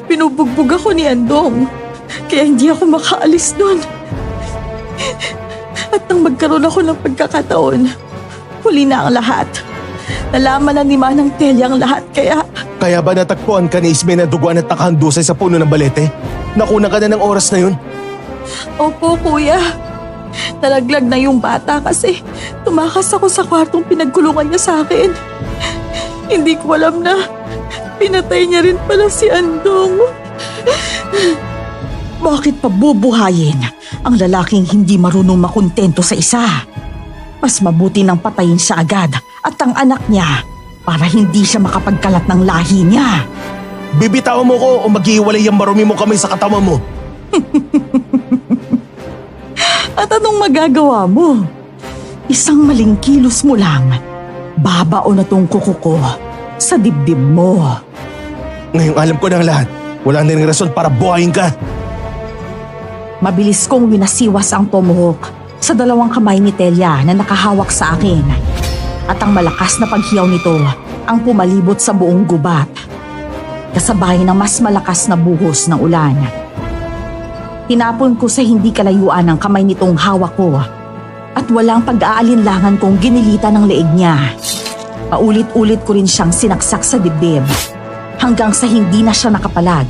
pinubugbog ako ni Andong. Kaya hindi ako makaalis doon. At nang magkaroon ako ng pagkakataon, huli na ang lahat. Nalaman na ni Manang Telia ang lahat Kaya ba natagpuan ka ni Isme na duguan at nakahandusay sa puno ng balete? Nakunan ka na ng oras na yun? Opo, kuya. Nalaglag na yung bata kasi tumakas ako sa kwartong pinagkulungan niya sa akin. Hindi ko alam na pinatay niya rin pala si Andong. Bakit pabubuhayin ang lalaking hindi marunong makontento sa isa? Mas mabuti nang patayin siya agad at ang anak niya para hindi siya makapagkalat ng lahi niya. Bibitaw mo ko o maghihiwalay ang marumi mo kamay sa katawan mo. At anong magagawa mo? Isang maling kilos mo lang, babao na tong kuko ko sa dibdib mo. Ngayong alam ko na ang lahat. Wala na rin rason para buhayin ka. Mabilis kong winasiwas ang tomahawk sa dalawang kamay ni Telia na nakahawak sa akin. At ang malakas na paghiyaw nito ang pumalibot sa buong gubat. Kasabay ng mas malakas na buhos ng ulan. Tinapon ko sa hindi kalayuan ang kamay nitong hawak ko at walang pag-aalinlangan kong ginilita ng leeg niya. Paulit-ulit ko rin siyang sinaksak sa dibdib hanggang sa hindi na siya nakapalag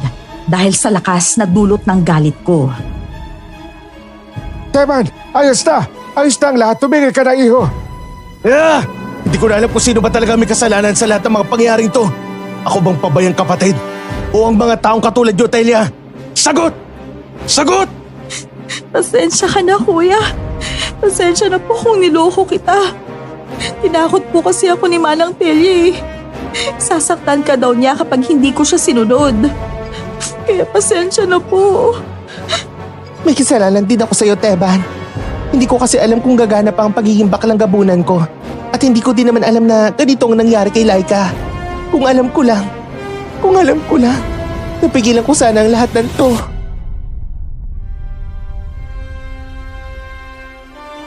dahil sa lakas na dulot ng galit ko. Teban, ayos na! Ayos na ang lahat. Tumigil ka na, iho. Hindi ko na alam kung sino ba talaga may kasalanan sa lahat ng mga pangyayaring to. Ako bang pabayang kapatid? O ang mga taong katulad nyo, Telia? Sagot! Sagot! Pasensya ka na, kuya. Pasensya na po kung niloko kita. Tinakot po kasi ako ni Manang Telia. Sasaktan ka daw niya kapag hindi ko siya sinunod. Kaya pasensya na po. May kasalanan din ako sa iyo, Teban. Hindi ko kasi alam kung gagana pa ang pagiging baklang gabunan ko. At hindi ko din naman alam na ganito ang nangyari kay Laika. Kung alam ko lang, napigilan ko sana ang lahat ng to.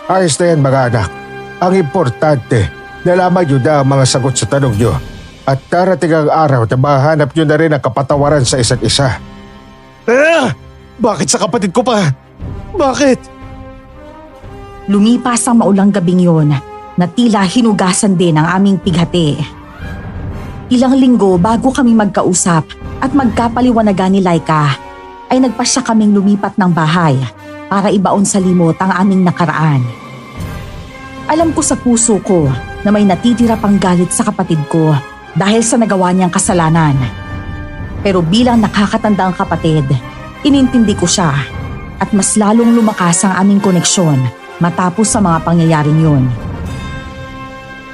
Ayos na yan, mga anak. Ang importante, nalaman nyo na ang mga sagot sa tanong nyo. At darating ang araw na mahanap nyo na rin ang kapatawaran sa isa't isa. Bakit sa kapatid ko pa? Bakit? Lumipas ang maulang gabing yon na tila hinugasan din ang aming pighati. Ilang linggo bago kami magkausap at magkapaliwanagan ni Laika, ay nagpasya kaming lumipat ng bahay para ibaon sa limot ang aming nakaraan. Alam ko sa puso ko na may natitira pang galit sa kapatid ko dahil sa nagawa niyang kasalanan. Pero bilang nakakatandang kapatid, inintindi ko siya at mas lalong lumakas ang aming koneksyon matapos sa mga pangyayaring yun.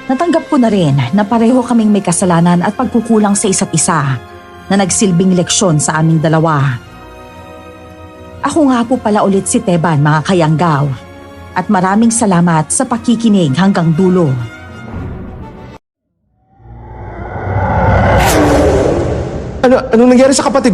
Natanggap ko na rin na pareho kaming may kasalanan at pagkukulang sa isa't isa na nagsilbing leksyon sa aming dalawa. Ako nga po pala ulit si Teban, mga kayanggaw, at maraming salamat sa pakikinig hanggang dulo. Anong nangyari sa kapatid